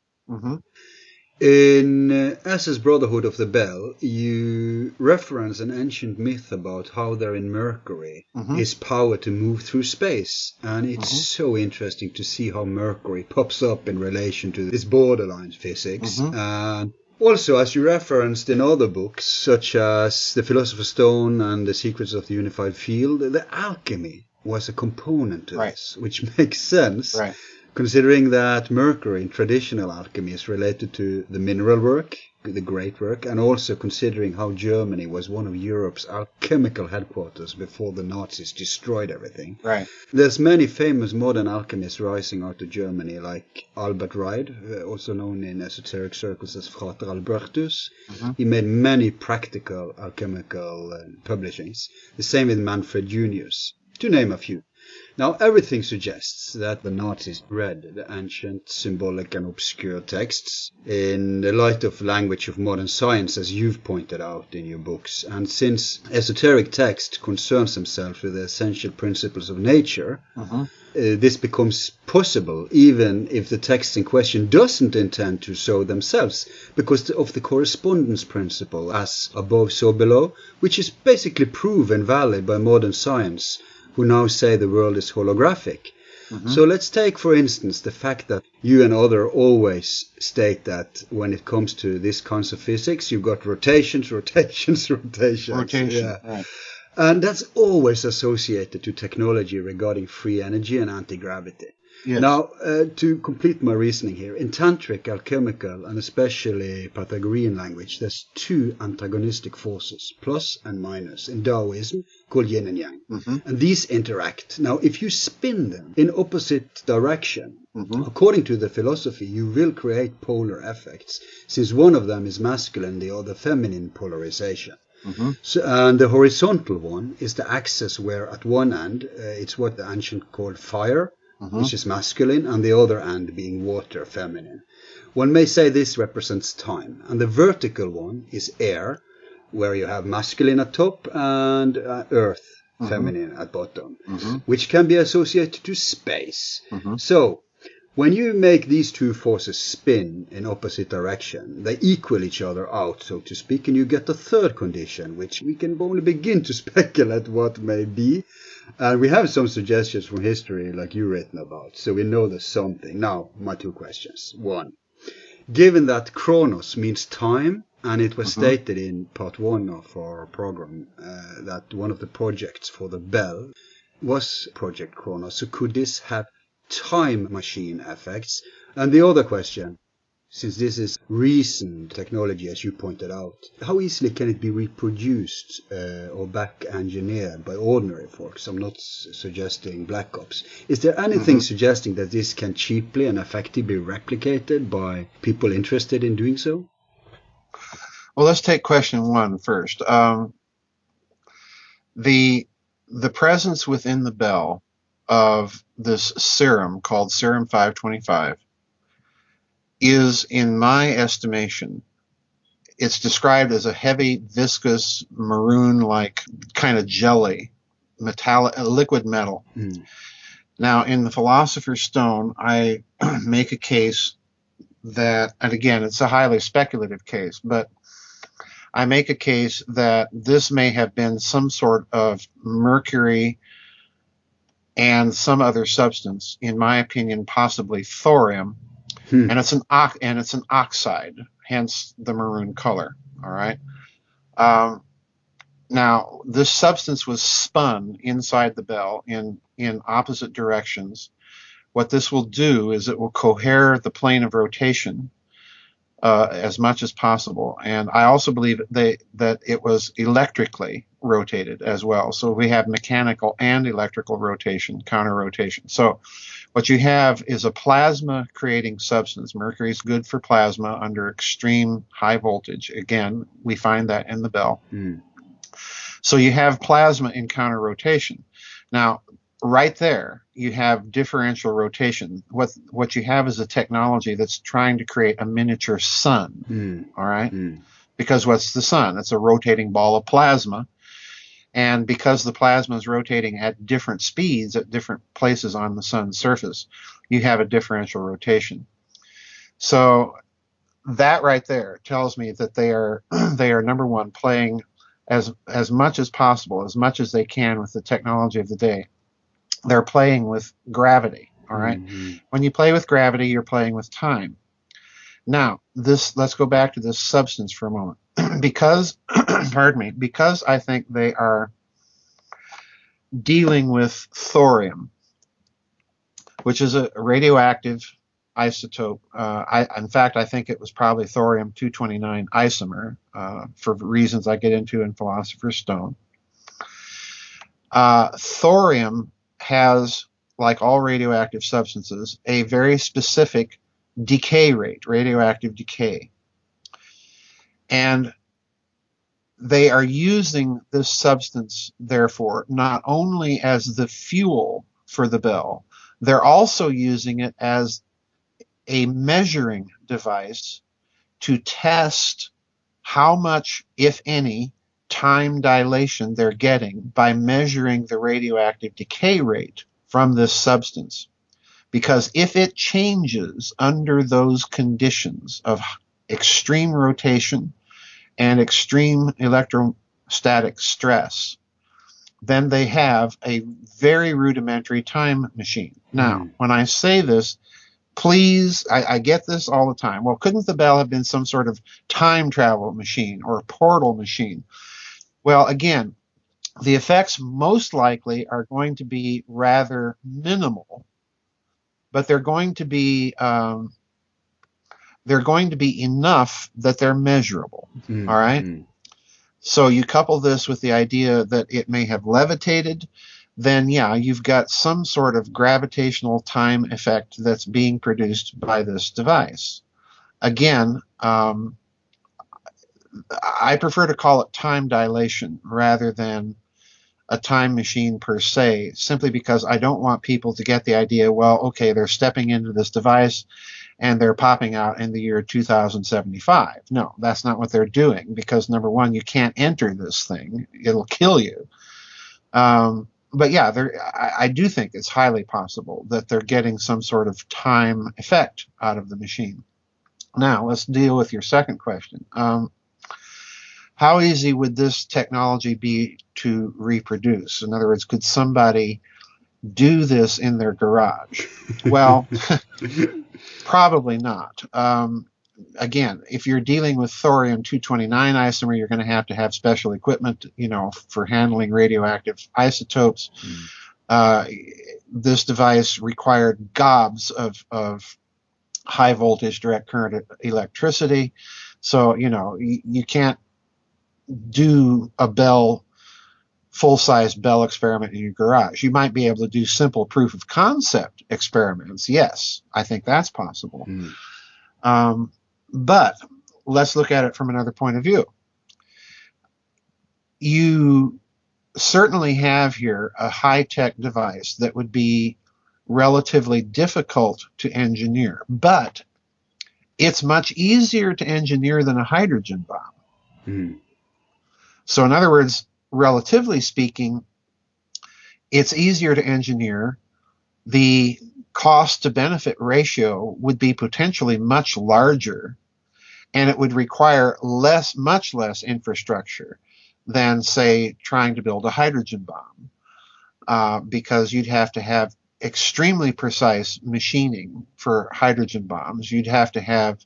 In S's Brotherhood of the Bell, you reference an ancient myth about how there in Mercury is power to move through space. And it's so interesting to see how Mercury pops up in relation to this borderline physics. And also, as you referenced in other books, such as The Philosopher's Stone and The Secrets of the Unified Field, the alchemy was a component to this, which makes sense. Considering that Mercury in traditional alchemy is related to the mineral work, the great work, and also considering how Germany was one of Europe's alchemical headquarters before the Nazis destroyed everything. There's many famous modern alchemists rising out of Germany, like Albert Reid, also known in esoteric circles as Frater Albertus. He made many practical alchemical publishings. The same with Manfred Junius, to name a few. Now, everything suggests that the Nazis read the ancient, symbolic and obscure texts in the light of language of modern science, as you've pointed out in your books. And since esoteric text concerns themselves with the essential principles of nature, this becomes possible even if the text in question doesn't intend to so themselves, because of the correspondence principle, as above so below, which is basically proven valid by modern science, who now say the world is holographic. So let's take, for instance, the fact that you and others always state that when it comes to this kinds of physics, you've got rotations. Yeah. And that's always associated to technology regarding free energy and anti-gravity. Now, to complete my reasoning here, in Tantric, alchemical, and especially Pythagorean language, there's two antagonistic forces, plus and minus, in Taoism, called yin and yang. And these interact. Now, if you spin them in opposite direction, according to the philosophy, you will create polar effects, since one of them is masculine, the other feminine polarization. So, and the horizontal one is the axis where at one end, it's what the ancient called fire, which is masculine, and the other end being water, feminine. One may say this represents time. And the vertical one is air, where you have masculine at top and earth, feminine at bottom, which can be associated to space. So, when you make these two forces spin in opposite direction, they equal each other out, so to speak, and you get a third condition, which we can only begin to speculate what may be. And we have some suggestions from history, like you've written about, so we know there's something. Now, my two questions. One, given that chronos means time, and it was stated in part one of our program that one of the projects for the bell was Project Kronos. So could this have time machine effects? And the other question, since this is recent technology, as you pointed out, how easily can it be reproduced or back engineered by ordinary folks? I'm not suggesting Black Ops. Is there anything suggesting that this can cheaply and effectively be replicated by people interested in doing so?
Well, let's take question one first. The presence within the bell of this serum called serum 525 is, in my estimation, it's described as a heavy, viscous, maroon-like kind of jelly, liquid metal. Now, in the Philosopher's Stone, I make a case that, and again, it's a highly speculative case, but I make a case that this may have been some sort of mercury and some other substance, in my opinion, possibly thorium, and it's an oxide, hence the maroon color. All right. Now, this substance was spun inside the bell in opposite directions. What this will do is it will cohere the plane of rotation as much as possible. And I also believe that it was electrically rotated as well. So we have mechanical and electrical rotation, counter rotation. So what you have is a plasma creating substance. Mercury is good for plasma under extreme high voltage. Again, we find that in the bell. So you have plasma in counter rotation. Now, right there, you have differential rotation. What you have is a technology that's trying to create a miniature sun. All right? Because what's the sun? It's a rotating ball of plasma. And because the plasma is rotating at different speeds at different places on the sun's surface, you have a differential rotation. So that right there tells me that they are number one, playing as much as possible, as much as they can with the technology of the day. They're playing with gravity. All right. When you play with gravity, you're playing with time. Now, let's go back to this substance for a moment. Because I think they are dealing with thorium, which is a radioactive isotope. In fact, I think it was probably thorium-229 isomer, for reasons I get into in Philosopher's Stone. Thorium has, like all radioactive substances, a very specific decay rate, radioactive decay. And they are using this substance, therefore, not only as the fuel for the bell, they're also using it as a measuring device to test how much, if any, time dilation they're getting by measuring the radioactive decay rate from this substance. Because if it changes under those conditions of extreme rotation and extreme electrostatic stress, then they have a very rudimentary time machine. Now, when I say this, please, I get this all the time. Well, couldn't the bell have been some sort of time travel machine or portal machine? Well, again, the effects most likely are going to be rather minimal, but they're going to be enough that they're measurable. All right. So you couple this with the idea that it may have levitated, then yeah, you've got some sort of gravitational time effect that's being produced by this device. Again, I prefer to call it time dilation rather than a time machine per se, simply because I don't want people to get the idea, well, okay, they're stepping into this device and they're popping out in the year 2075. No, that's not what they're doing, because number one, you can't enter this thing. It'll kill you. But yeah, I do think it's highly possible that they're getting some sort of time effect out of the machine. Now, let's deal with your second question. How easy would this technology be to reproduce? In other words, could somebody do this in their garage? Well, probably not. Again, if you're dealing with thorium-229 isomer, you're going to have special equipment, for handling radioactive isotopes. This device required gobs of high voltage direct current electricity. So, you can't do a full-size Bell experiment in your garage. You might be able to do simple proof of concept experiments. Yes, I think that's possible. But let's look at it from another point of view. You certainly have here a high-tech device that would be relatively difficult to engineer, but it's much easier to engineer than a hydrogen bomb. So in other words, relatively speaking, it's easier to engineer. The cost to benefit ratio would be potentially much larger, and it would require much less infrastructure than, say, trying to build a hydrogen bomb, because you'd have to have extremely precise machining for hydrogen bombs. You'd have to have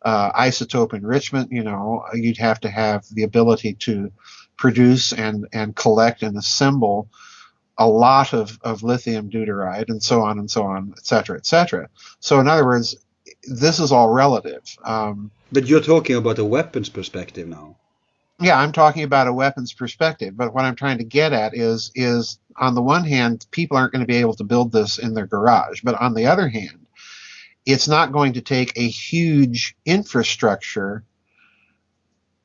isotope enrichment. You'd have to have the ability to produce and collect and assemble a lot of lithium deuteride, and so on, et cetera, et cetera. So in other words, this is all relative.
But you're talking about a weapons perspective now.
Yeah, I'm talking about a weapons perspective. But what I'm trying to get at is on the one hand, people aren't going to be able to build this in their garage. But on the other hand, it's not going to take a huge infrastructure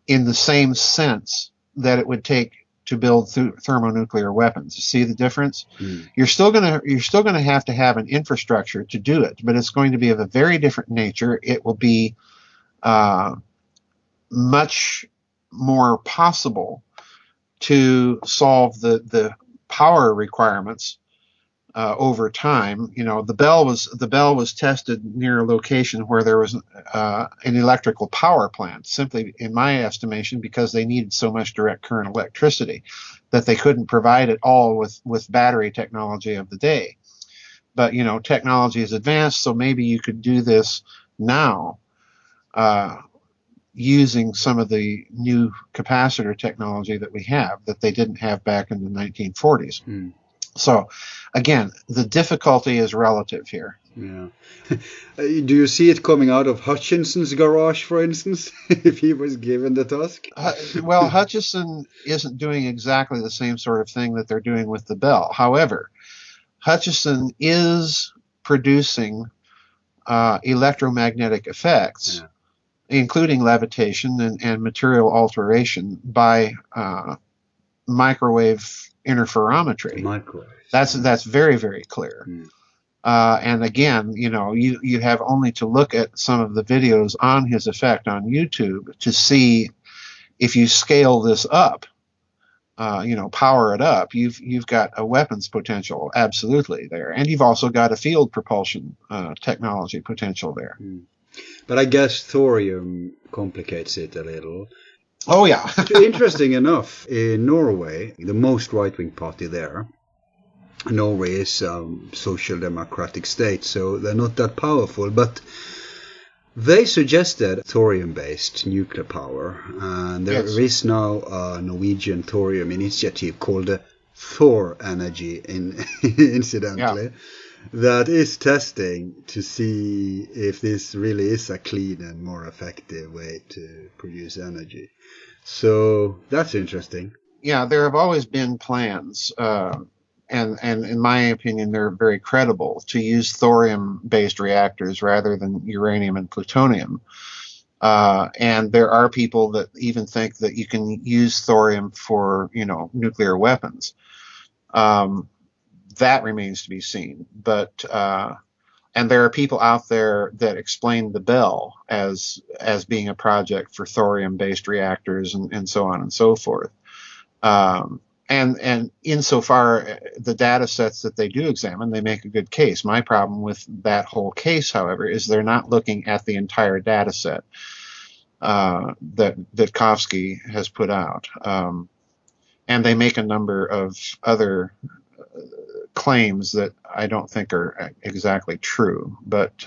in the same sense that it would take to build thermonuclear weapons. You see the difference? You're still going to have an infrastructure to do it, but it's going to be of a very different nature. It will be much more possible to solve the power requirements over time. The Bell was tested near a location where there was an electrical power plant, simply, in my estimation, because they needed so much direct current electricity that they couldn't provide it all with battery technology of the day. But technology is advanced, so maybe you could do this now using some of the new capacitor technology that we have that they didn't have back in the 1940s. So, again, the difficulty is relative here.
Yeah. Do you see it coming out of Hutchinson's garage, for instance, if he was given the task?
Well, Hutchison isn't doing exactly the same sort of thing that they're doing with the Bell. However, Hutchison is producing electromagnetic effects, including levitation and material alteration by microwave interferometry. That's very, very clear. And again, you have only to look at some of the videos on his effect on YouTube to see, if you scale this up, power it up, you've got a weapons potential absolutely there, and you've also got a field propulsion technology potential there.
But I guess thorium complicates it a little.
Oh yeah.
Interesting enough, in Norway, the most right-wing party there, Norway is a social democratic state, so they're not that powerful, but they suggested thorium-based nuclear power, and there is now a Norwegian thorium initiative called the Thor Energy, incidentally, that is testing to see if this really is a clean and more effective way to produce energy. So that's interesting.
Yeah, there have always been plans, and in my opinion, they're very credible, to use thorium-based reactors rather than uranium and plutonium. And there are people that even think that you can use thorium for, nuclear weapons. That remains to be seen. But and there are people out there that explain the Bell as being a project for thorium-based reactors and so on and so forth. And insofar, the data sets that they do examine, they make a good case. My problem with that whole case, however, is they're not looking at the entire data set that Kovsky has put out. And they make a number of other claims that I don't think are exactly true. But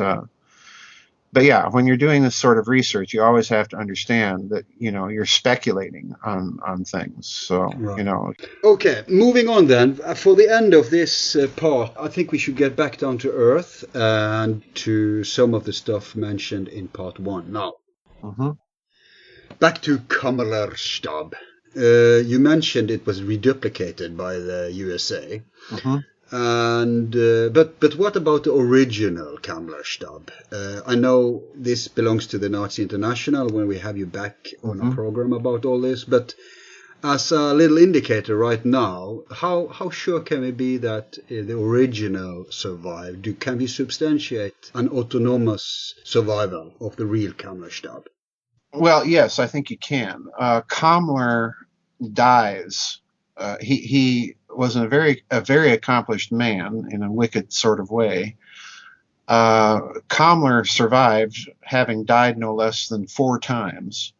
but yeah, when you're doing this sort of research, you always have to understand that, you're speculating on things. So,
right. Okay, moving on then. For the end of this part, I think we should get back down to Earth and to some of the stuff mentioned in part 1. Now, back to Kammler Stab. You mentioned it was reduplicated by the USA. And but what about the original Kammler Stab? I know this belongs to the Nazi International when we have you back on a program about all this, but as a little indicator right now, how sure can we be that the original survived? Can we substantiate an autonomous survival of the real Kammler Stab?
Well, yes, I think you can. Kammler dies. He was a very accomplished man in a wicked sort of way. Kammler survived, having died no less than 4 times,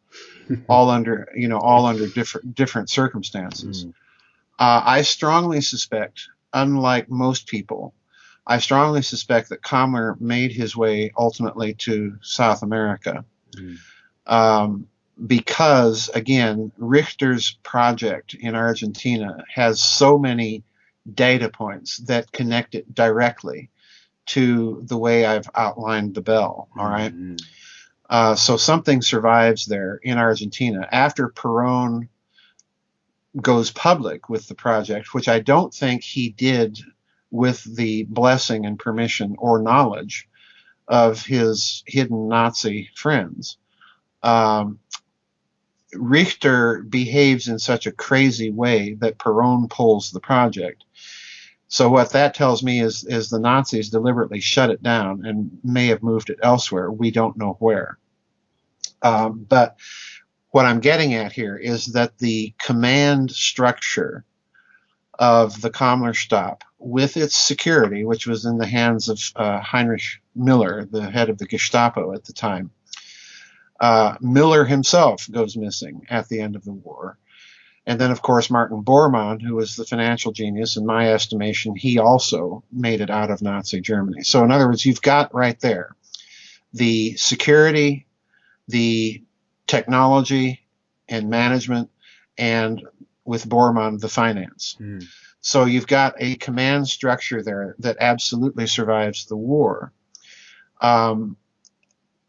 all under different circumstances. I strongly suspect, unlike most people, I strongly suspect that Kammler made his way ultimately to South America. Because, again, Richter's project in Argentina has so many data points that connect it directly to the way I've outlined the bell, all right? So something survives there in Argentina. After Perón goes public with the project, which I don't think he did with the blessing and permission or knowledge of his hidden Nazi friends, Richter behaves in such a crazy way that Perón pulls the project. So what that tells me is the Nazis deliberately shut it down and may have moved it elsewhere. We don't know where. But what I'm getting at here is that the command structure of the Kammler Stab, with its security, which was in the hands of Heinrich Müller, the head of the Gestapo at the time, Müller himself goes missing at the end of the war. And then, of course, Martin Bormann, who was the financial genius, in my estimation, he also made it out of Nazi Germany. So in other words, you've got right there the security, the technology and management, and with Bormann, the finance. So you've got a command structure there that absolutely survives the war.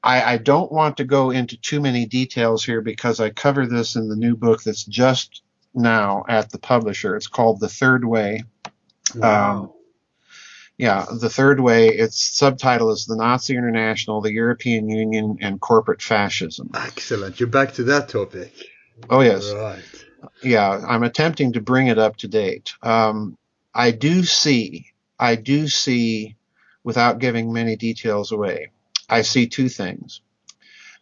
I don't want to go into too many details here because I cover this in the new book that's just now at the publisher. It's called The Third Way.
Wow.
The Third Way. Its subtitle is The Nazi International, the European Union, and Corporate Fascism.
Excellent. You're back to that topic.
Oh, yes.
Right.
Yeah, I'm attempting to bring it up to date. I do see, without giving many details away, I see 2 things.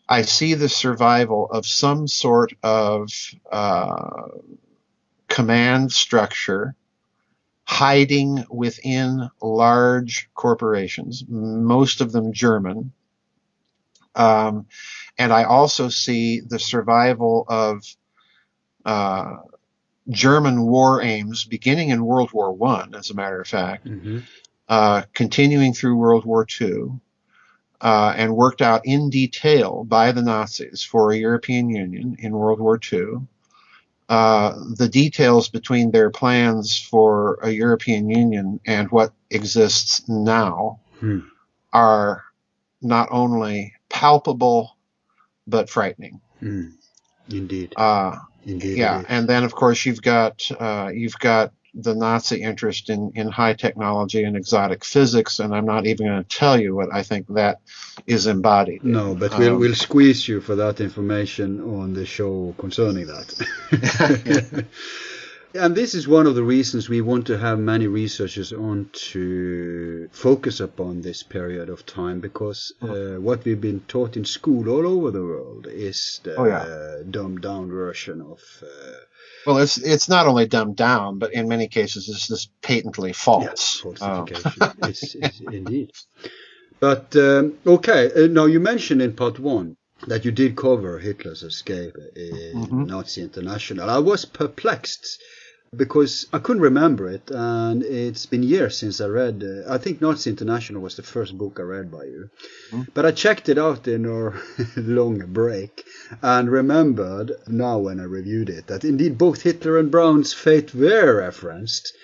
I see the survival of some sort of command structure hiding within large corporations, most of them German. And I also see the survival of German war aims beginning in World War I, as a matter of fact, continuing through World War II, and worked out in detail by the Nazis for a European Union in World War II. The details between their plans for a European Union and what exists now are not only palpable, but frightening.
Indeed. Indeed.
Yeah, and then of course you've got the Nazi interest in high technology and exotic physics, and I'm not even going to tell you what I think that is embodied.
No, but we'll squeeze you for that information on the show concerning that. And this is one of the reasons we want to have many researchers on to focus upon this period of time, because what we've been taught in school all over the world is the dumbed down version of...
well, it's not only dumbed down, but in many cases it's just patently false.
Yes, falsification. It's indeed. But, okay, now you mentioned in part 1 that you did cover Hitler's escape in Nazi International. I was perplexed because I couldn't remember it, and it's been years since I read. I think Nazi International was the first book I read by you, but I checked it out in our long break and remembered now when I reviewed it that indeed both Hitler and Brown's fate were referenced.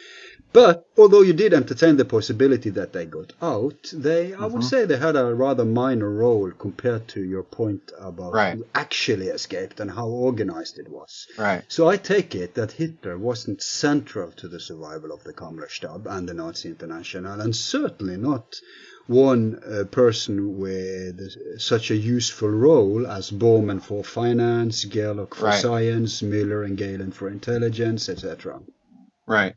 But although you did entertain the possibility that they got out, I would say they had a rather minor role compared to your point about who actually escaped and how organized it was.
Right.
So I take it that Hitler wasn't central to the survival of the Kammler Stab and the Nazi International, and certainly not one person with such a useful role as Bormann for finance, Gerlach for science, Müller and Galen for intelligence, etc.
Right.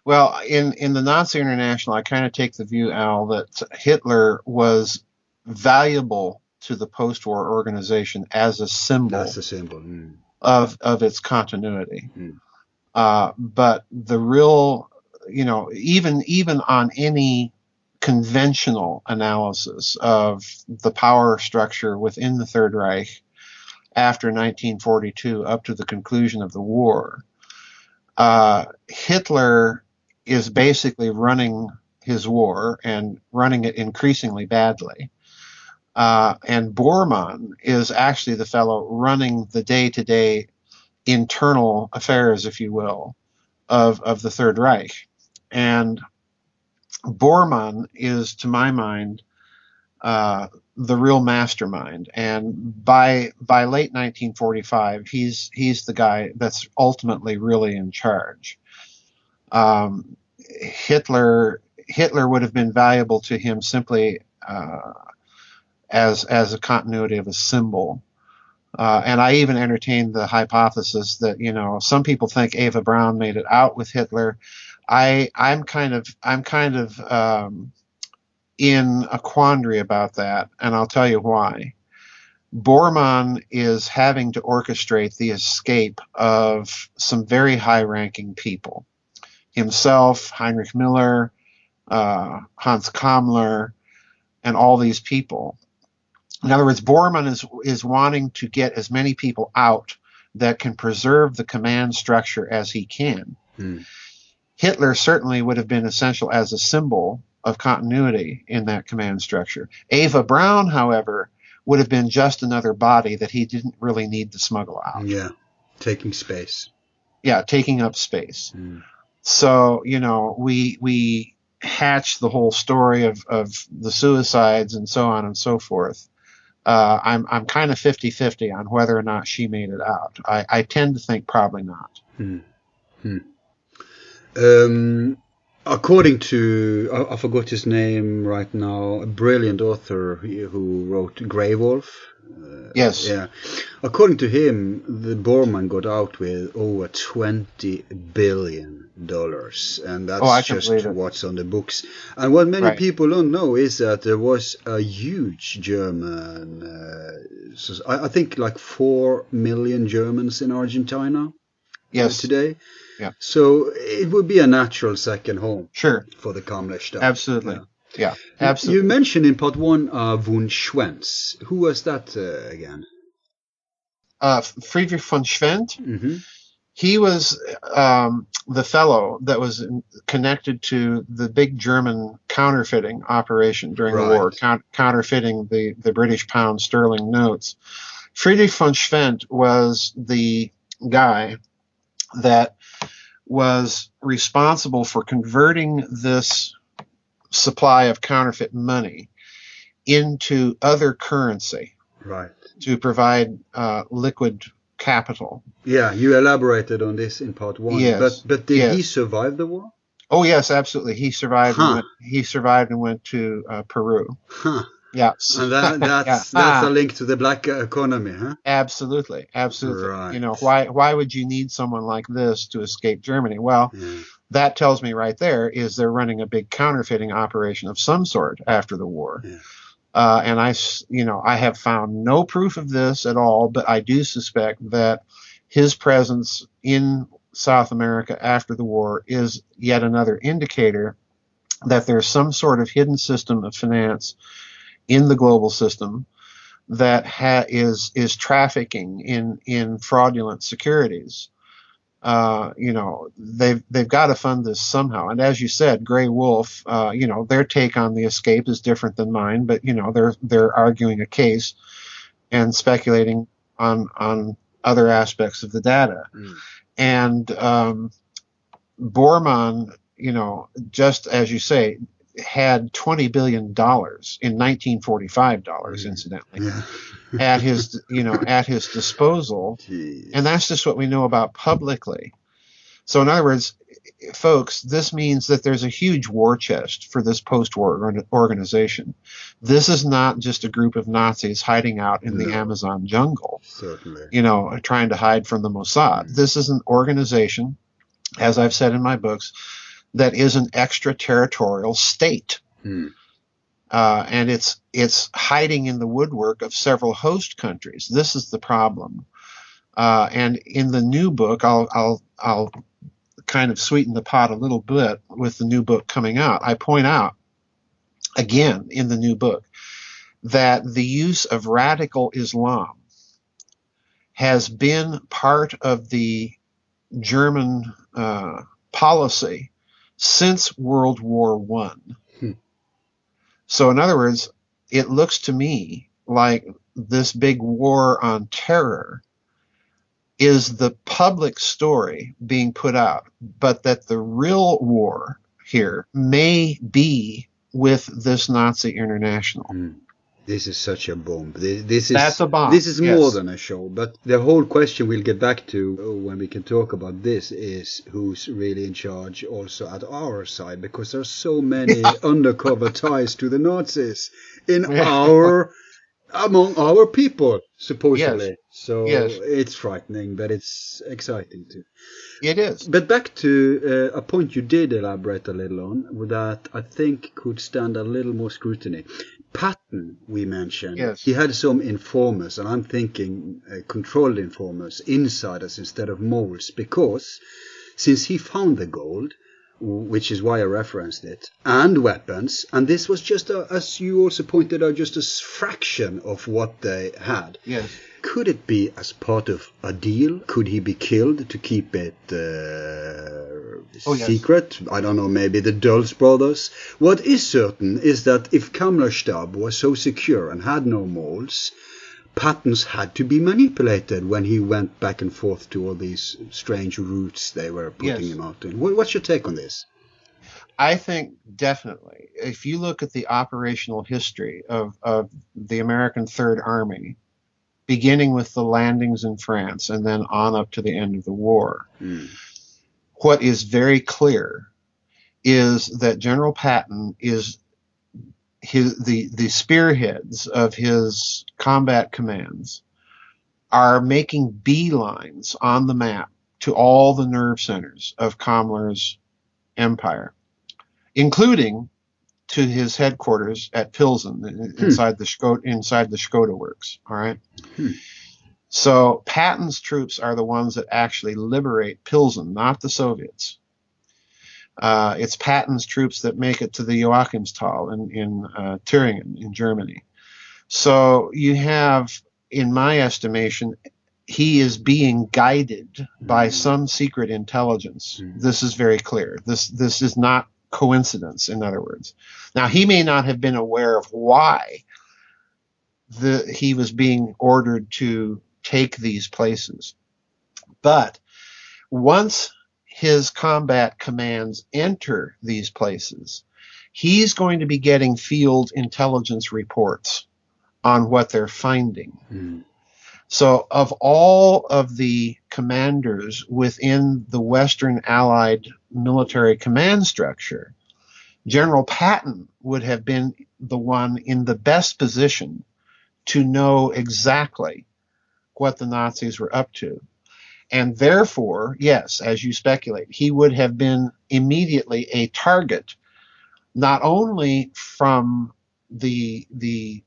Well, in the Nazi International, I kind of take the view, Al, that Hitler was valuable to the post-war organization as a symbol.
That's a symbol.
Of its continuity. But the real, even on any conventional analysis of the power structure within the Third Reich after 1942 up to the conclusion of the war, Hitler is basically running his war and running it increasingly badly. And Bormann is actually the fellow running the day-to-day internal affairs, if you will, of the Third Reich. And Bormann is, to my mind, the real mastermind. And by late 1945, he's the guy that's ultimately really in charge. Hitler would have been valuable to him simply as a continuity of a symbol. And I even entertained the hypothesis that, some people think Eva Braun made it out with Hitler. I'm kind of in a quandary about that, and I'll tell you why. Bormann is having to orchestrate the escape of some very high-ranking people. Himself, Heinrich Müller, Hans Kammler, and all these people. In other words, Bormann is wanting to get as many people out that can preserve the command structure as he can. Hitler certainly would have been essential as a symbol of continuity in that command structure. Eva Braun, however, would have been just another body that he didn't really need to smuggle out.
Yeah, taking space.
Yeah, taking up space. So, we hatched the whole story of the suicides and so on and so forth. I'm kind of 50-50 on whether or not she made it out. I tend to think probably not.
According to, I forgot his name right now, a brilliant author who wrote Grey Wolf.
Yes.
Yeah. According to him, the Bormann got out with over $20 billion, and that's just what's on the books. And what many people don't know is that there was a huge German, I think like 4 million Germans in Argentina today.
Yeah.
So it would be a natural second home for the Kammler Stab.
Absolutely. Yeah, absolutely.
You mentioned in part one von Schwenz. Who was that again?
Friedrich von Schwendt. He was the fellow that was connected to the big German counterfeiting operation during the war, counterfeiting the British pound sterling notes. Friedrich von Schwendt was the guy that was responsible for converting this supply of counterfeit money into other currency to provide liquid capital.
Yeah, you elaborated on this in part one.
Yes.
But did he survive the war?
Oh yes, absolutely. He survived. He survived and went to Peru. Yeah,
and that's a link to the black economy, huh?
Absolutely.
Right.
Why would you need someone like this to escape Germany? Well, that tells me right there is they're running a big counterfeiting operation of some sort after the war. And I have found no proof of this at all, but I do suspect that his presence in South America after the war is yet another indicator that there's some sort of hidden system of finance in the global system that is trafficking in fraudulent securities. They've got to fund this somehow. And as you said, Grey Wolf, their take on the escape is different than mine, but they're arguing a case and speculating on other aspects of the data. And Bormann, just as you say, had $20 billion in 1945 dollars, incidentally, at his disposal.
Jeez.
And that's just what we know about publicly. So in other words, folks, this means that there's a huge war chest for this post-war organization. This is not just a group of Nazis hiding out in the Amazon jungle,
certainly,
trying to hide from the Mossad. This is an organization, as I've said in my books, that is an extraterritorial state. And it's hiding in the woodwork of several host countries. This is the problem. And in the new book, I'll kind of sweeten the pot a little bit with the new book coming out. I point out, again, in the new book, that the use of radical Islam has been part of the German policy since World War I. So in other words, it looks to me like this big war on terror is the public story being put out, but that the real war here may be with this Nazi international.
This is such a bomb.
That's a bomb.
This is more than a show, but the whole question we'll get back to when we can talk about this is who's really in charge also at our side, because there's so many undercover ties to the Nazis among our people, supposedly. So it's frightening, but it's exciting too.
It is.
But back to a point you did elaborate a little on, that I think could stand a little more scrutiny. Patton, we mentioned, he had some informers, and I'm thinking controlled informers, insiders instead of moles, because since he found the gold, which is why I referenced it, and weapons, and this was just, as you also pointed out, just a fraction of what they had.
Yes.
Could it be as part of a deal? Could he be killed to keep it secret? I don't know, maybe the Dulles brothers. What is certain is that if Kammler Stab was so secure and had no moles, Patton's had to be manipulated when he went back and forth to all these strange routes they were putting him out in. What's your take on this?
I think definitely. If you look at the operational history of the American Third Army, beginning with the landings in France and then on up to the end of the war, what is very clear is that General Patton is the spearheads of his combat commands are making beelines on the map to all the nerve centers of Kammler's empire, including to his headquarters at Pilsen inside the Skoda works. All right. So Patton's troops are the ones that actually liberate Pilsen, not the Soviets. It's Patton's troops that make it to the Joachimsthal in Thüringen in Germany. So you have, in my estimation, he is being guided by some secret intelligence. This is very clear. This is not coincidence, in other words. Now, he may not have been aware of why he was being ordered to take these places. But once his combat commands enter these places, he's going to be getting field intelligence reports on what they're finding. So of all of the commanders within the Western Allied military command structure, General Patton would have been the one in the best position to know exactly what the Nazis were up to. And therefore, yes, as you speculate, he would have been immediately a target, not only from the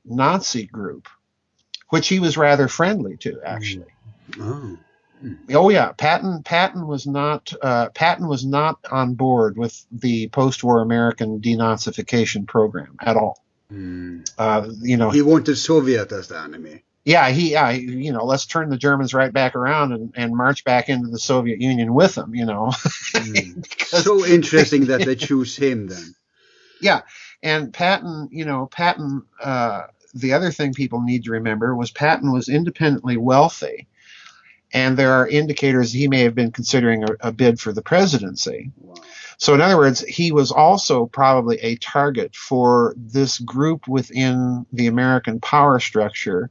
Nazi group, which he was rather friendly to, actually. Oh yeah, Patton was not on board with the post-war American denazification program at all.
He wanted Soviet as the enemy.
let's turn the Germans right back around and march back into the Soviet Union with them,
So interesting that they choose him then.
Yeah. And Patton, the other thing people need to remember was Patton was independently wealthy. And there are indicators he may have been considering a bid for the presidency.
Wow.
So in other words, he was also probably a target for this group within the American power structure,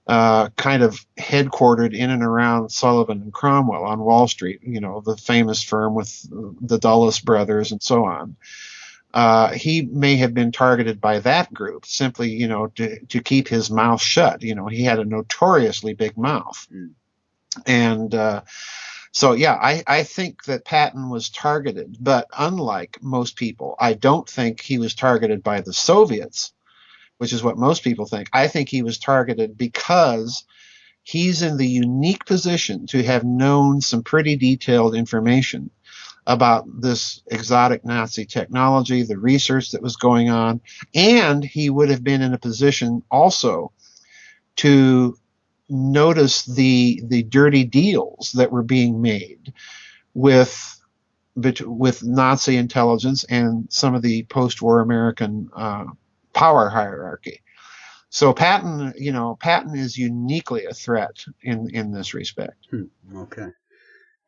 kind of headquartered in and around Sullivan and Cromwell on Wall Street, the famous firm with the Dulles brothers and so on. He may have been targeted by that group simply, to keep his mouth shut. He had a notoriously big mouth.
Mm.
And so, yeah, I think that Patton was targeted. But unlike most people, I don't think he was targeted by the Soviets, which is what most people think. I think he was targeted because he's in the unique position to have known some pretty detailed information about this exotic Nazi technology, the research that was going on, and he would have been in a position also to notice the dirty deals that were being made with Nazi intelligence and some of the post-war American power hierarchy. So Patton is uniquely a threat in this respect.
Okay.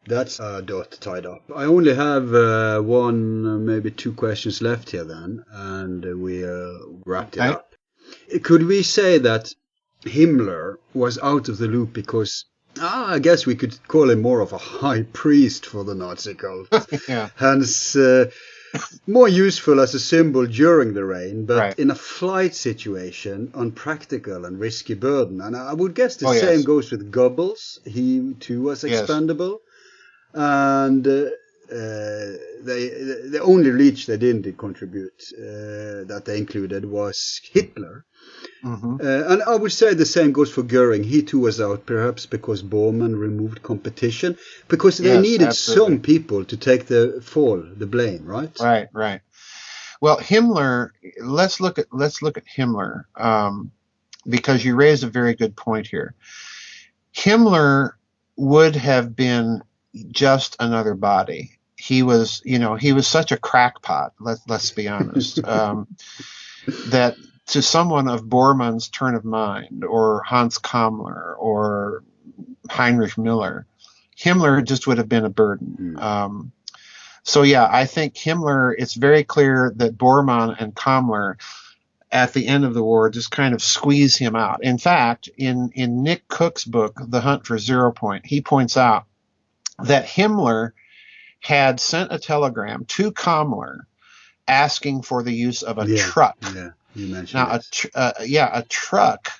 That's a dot tied up. I only have one, maybe two questions left here then, and we wrapped it up. Could we say that Himmler was out of the loop because I guess we could call him more of a high priest for the Nazi cult.
Yeah.
Hence, more useful as a symbol during the reign, but
right.
in a flight situation, unpractical and risky burden. And I would guess the same goes with Goebbels. He too was expendable. And the only leech they didn't contribute that they included was Hitler.
Mm-hmm.
And I would say the same goes for Goering. He too was out, perhaps because Bormann removed competition, because they needed some people to take the blame, right?
Right. Well, Himmler. Let's look at Himmler, because you raised a very good point here. Himmler would have been just another body. He was such a crackpot. Let's be honest. That to someone of Bormann's turn of mind, or Hans Kammler, or Heinrich Müller, Himmler just would have been a burden. So yeah, I think Himmler. It's very clear that Bormann and Kammler, at the end of the war, just kind of squeeze him out. In fact, in Nick Cook's book, The Hunt for Zero Point, he points out that Himmler had sent a telegram to Kammler asking for the use of a truck.
Yeah, you mentioned
a truck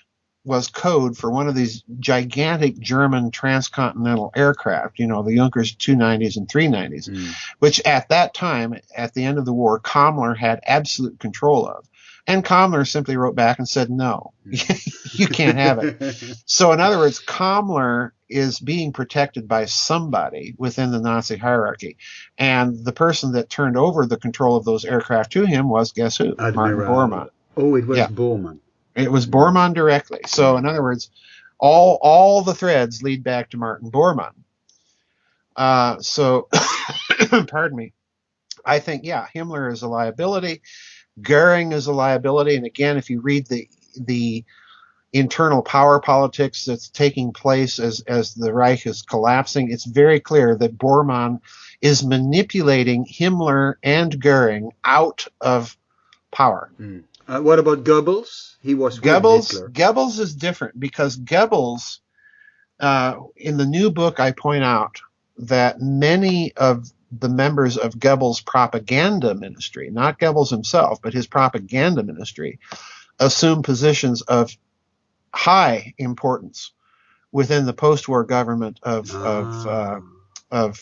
was code for one of these gigantic German transcontinental aircraft, the Junkers 290s and 390s, which at that time, at the end of the war, Kammler had absolute control of. And Kammler simply wrote back and said, no, you can't have it. So in other words, Kammler is being protected by somebody within the Nazi hierarchy. And the person that turned over the control of those aircraft to him was, guess who? Martin Bormann.
Oh, it was Bormann.
It was Bormann directly. So in other words, all the threads lead back to Martin Bormann. So, pardon me. I think, Himmler is a liability. Goering is a liability. And again, if you read the internal power politics that's taking place as the Reich is collapsing, it's very clear that Bormann is manipulating Himmler and Goering out of power.
What about Goebbels? He was Hitler.
Goebbels is different because Goebbels, in the new book, I point out that many of the members of Goebbels' propaganda ministry, not Goebbels himself, but his propaganda ministry, assume positions of high importance within the post-war government of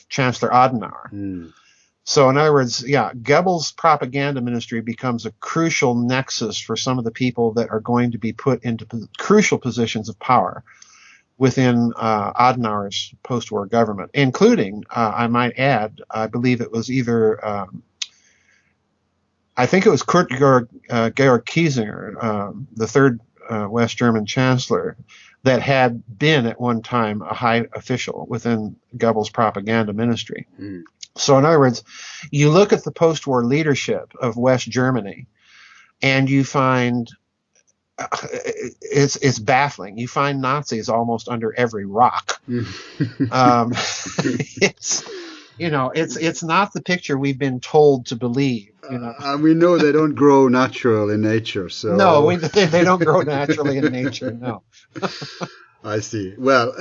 Chancellor Adenauer. So in other words, Goebbels' propaganda ministry becomes a crucial nexus for some of the people that are going to be put into crucial positions of power within Adenauer's post-war government, including, I might add, I believe it was either, I think it was Kurt Georg Kiesinger, the third West German chancellor, that had been at one time a high official within Goebbels' propaganda ministry.
Mm.
So in other words, you look at the post-war leadership of West Germany, and you find it's baffling. You find Nazis almost under every rock. It's not the picture we've been told to believe.
And we know they don't grow natural in nature. So
no, they don't grow naturally in nature. No.
I see. Well,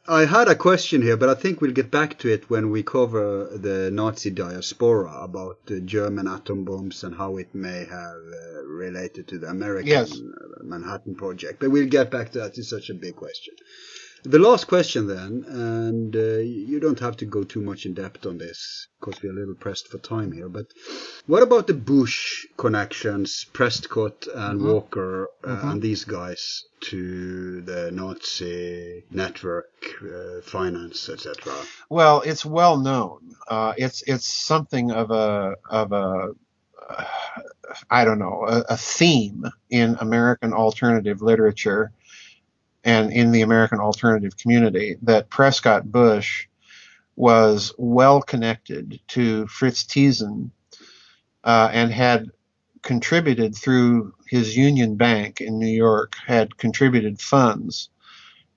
I had a question here, but I think we'll get back to it when we cover the Nazi diaspora about the German atom bombs and how it may have related to the American Manhattan Project. But we'll get back to that. It's such a big question. The last question then, and you don't have to go too much in depth on this because we're a little pressed for time here, but what about the Bush connections, Prescott and Walker and these guys to the Nazi network, finance, etc.?
Well, it's well known. It's something of a I don't know, a theme in American alternative literature and in the American alternative community, that Prescott Bush was well connected to Fritz Thiessen and had contributed through his Union Bank in New York, had contributed funds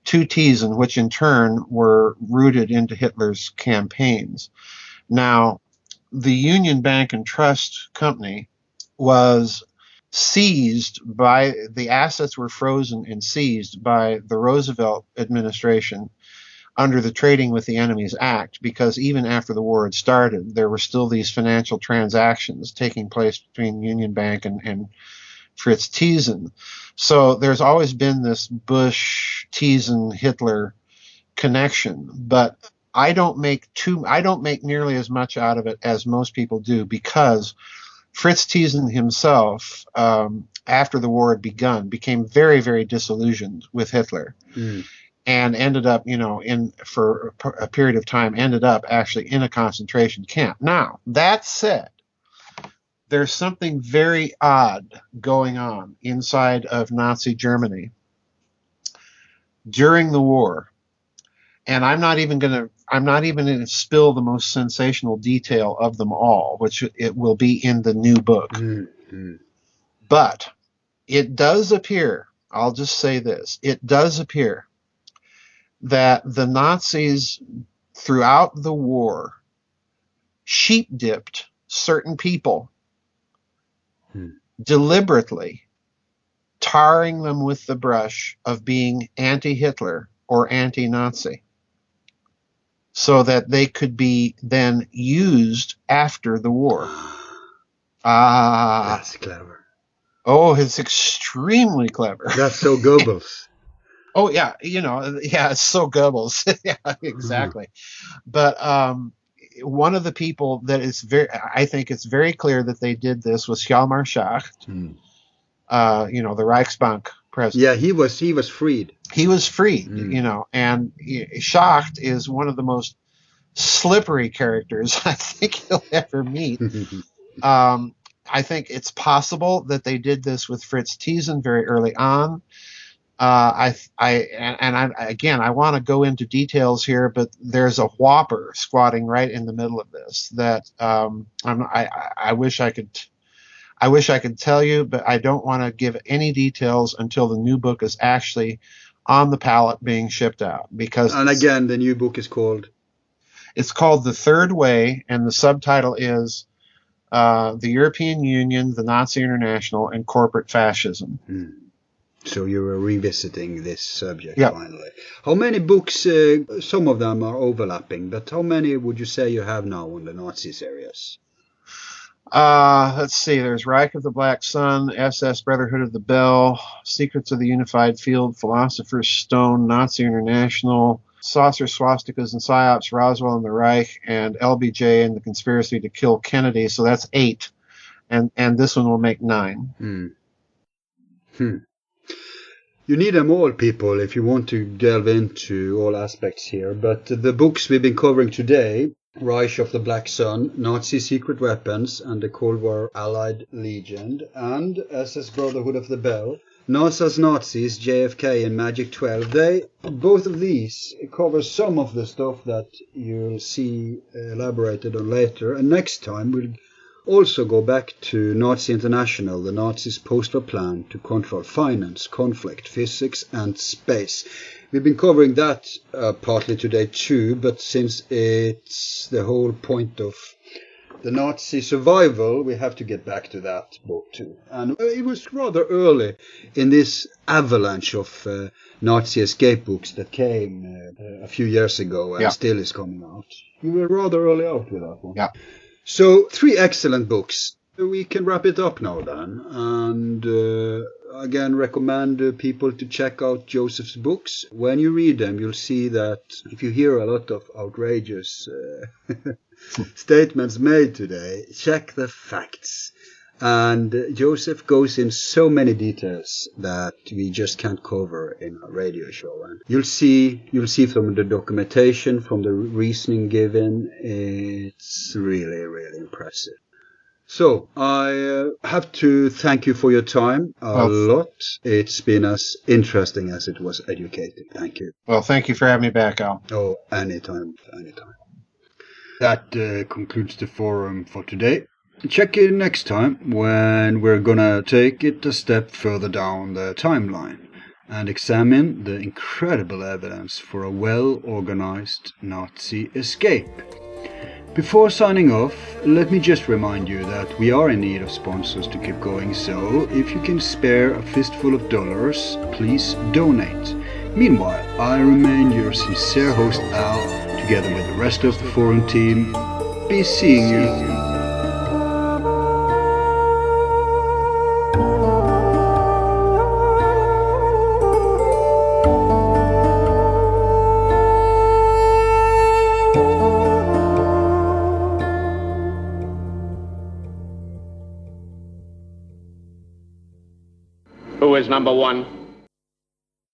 to Thiessen, which in turn were rooted into Hitler's campaigns. Now, the Union Bank and Trust Company was seized by, the assets were frozen and seized by the Roosevelt administration under the Trading with the Enemies Act, because even after the war had started, there were still these financial transactions taking place between Union Bank and Fritz Thiessen. So there's always been this Bush, Thiessen, Hitler connection, but I don't make nearly as much out of it as most people do, because Fritz Thiessen himself, after the war had begun, became very, very disillusioned with Hitler, and ended up, for a period of time, ended up actually in a concentration camp. Now, that said, there's something very odd going on inside of Nazi Germany during the war, and I'm not even going to spill the most sensational detail of them all, which it will be in the new book. But it does appear, I'll just say this, it does appear that the Nazis throughout the war sheep-dipped certain people deliberately, tarring them with the brush of being anti-Hitler or anti-Nazi, so that they could be then used after the war.
That's clever.
Oh, it's extremely clever.
That's so Goebbels.
Oh, yeah, it's so Goebbels. Yeah, exactly. But one of the people that is I think it's very clear that they did this was Hjalmar Schacht, the Reichsbank president.
Yeah, he was freed.
He was freed, and Schacht is one of the most slippery characters I think you'll ever meet. I think it's possible that they did this with Fritz Thiessen very early on. I want to go into details here, but there's a whopper squatting right in the middle of this that I wish I could tell you, but I don't want to give any details until the new book is actually on the pallet being shipped out.
And again, the new book is called?
It's called The Third Way, and the subtitle is The European Union, the Nazi International, and Corporate Fascism.
So you were revisiting this subject finally.
How
many books, some of them are overlapping, but how many would you say you have now on the Nazi series?
Let's see, there's Reich of the Black Sun, SS Brotherhood of the Bell, Secrets of the Unified Field, Philosopher's Stone, Nazi International, Saucer, Swastikas, and Psyops, Roswell and the Reich, and LBJ and the Conspiracy to Kill Kennedy. So that's 8. And this one will make 9.
You need them all, people, if you want to delve into all aspects here. But the books we've been covering today, Reich of the Black Sun, Nazi Secret Weapons, and the Cold War Allied Legion, and SS Brotherhood of the Bell, NASA's Nazis, JFK and Magic 12, both of these cover some of the stuff that you'll see elaborated on later. And next time we'll also go back to Nazi International, the Nazis' poster plan to control finance, conflict, physics and space. We've been covering that partly today too, but since it's the whole point of the Nazi survival, we have to get back to that book too. And it was rather early in this avalanche of Nazi escape books that came a few years ago and still is coming out. You were rather early out with that one.
Yeah.
So 3 excellent books. We can wrap it up now then. And again, recommend people to check out Joseph's books. When you read them, you'll see that if you hear a lot of outrageous statements made today, check the facts. And Joseph goes in so many details that we just can't cover in a radio show. And you'll see from the documentation, from the reasoning given, it's really, really impressive. So I have to thank you for your time a lot. It's been as interesting as it was educating. Thank you.
Well, thank you for having me back, Al.
Oh, anytime. That concludes the forum for today. Check in next time when we're gonna take it a step further down the timeline and examine the incredible evidence for a well-organized Nazi escape. Before signing off, let me just remind you that we are in need of sponsors to keep going, so if you can spare a fistful of dollars, please donate. Meanwhile, I remain your sincere host Al, together with the rest of the forum team. Be seeing you.
Who is number 1?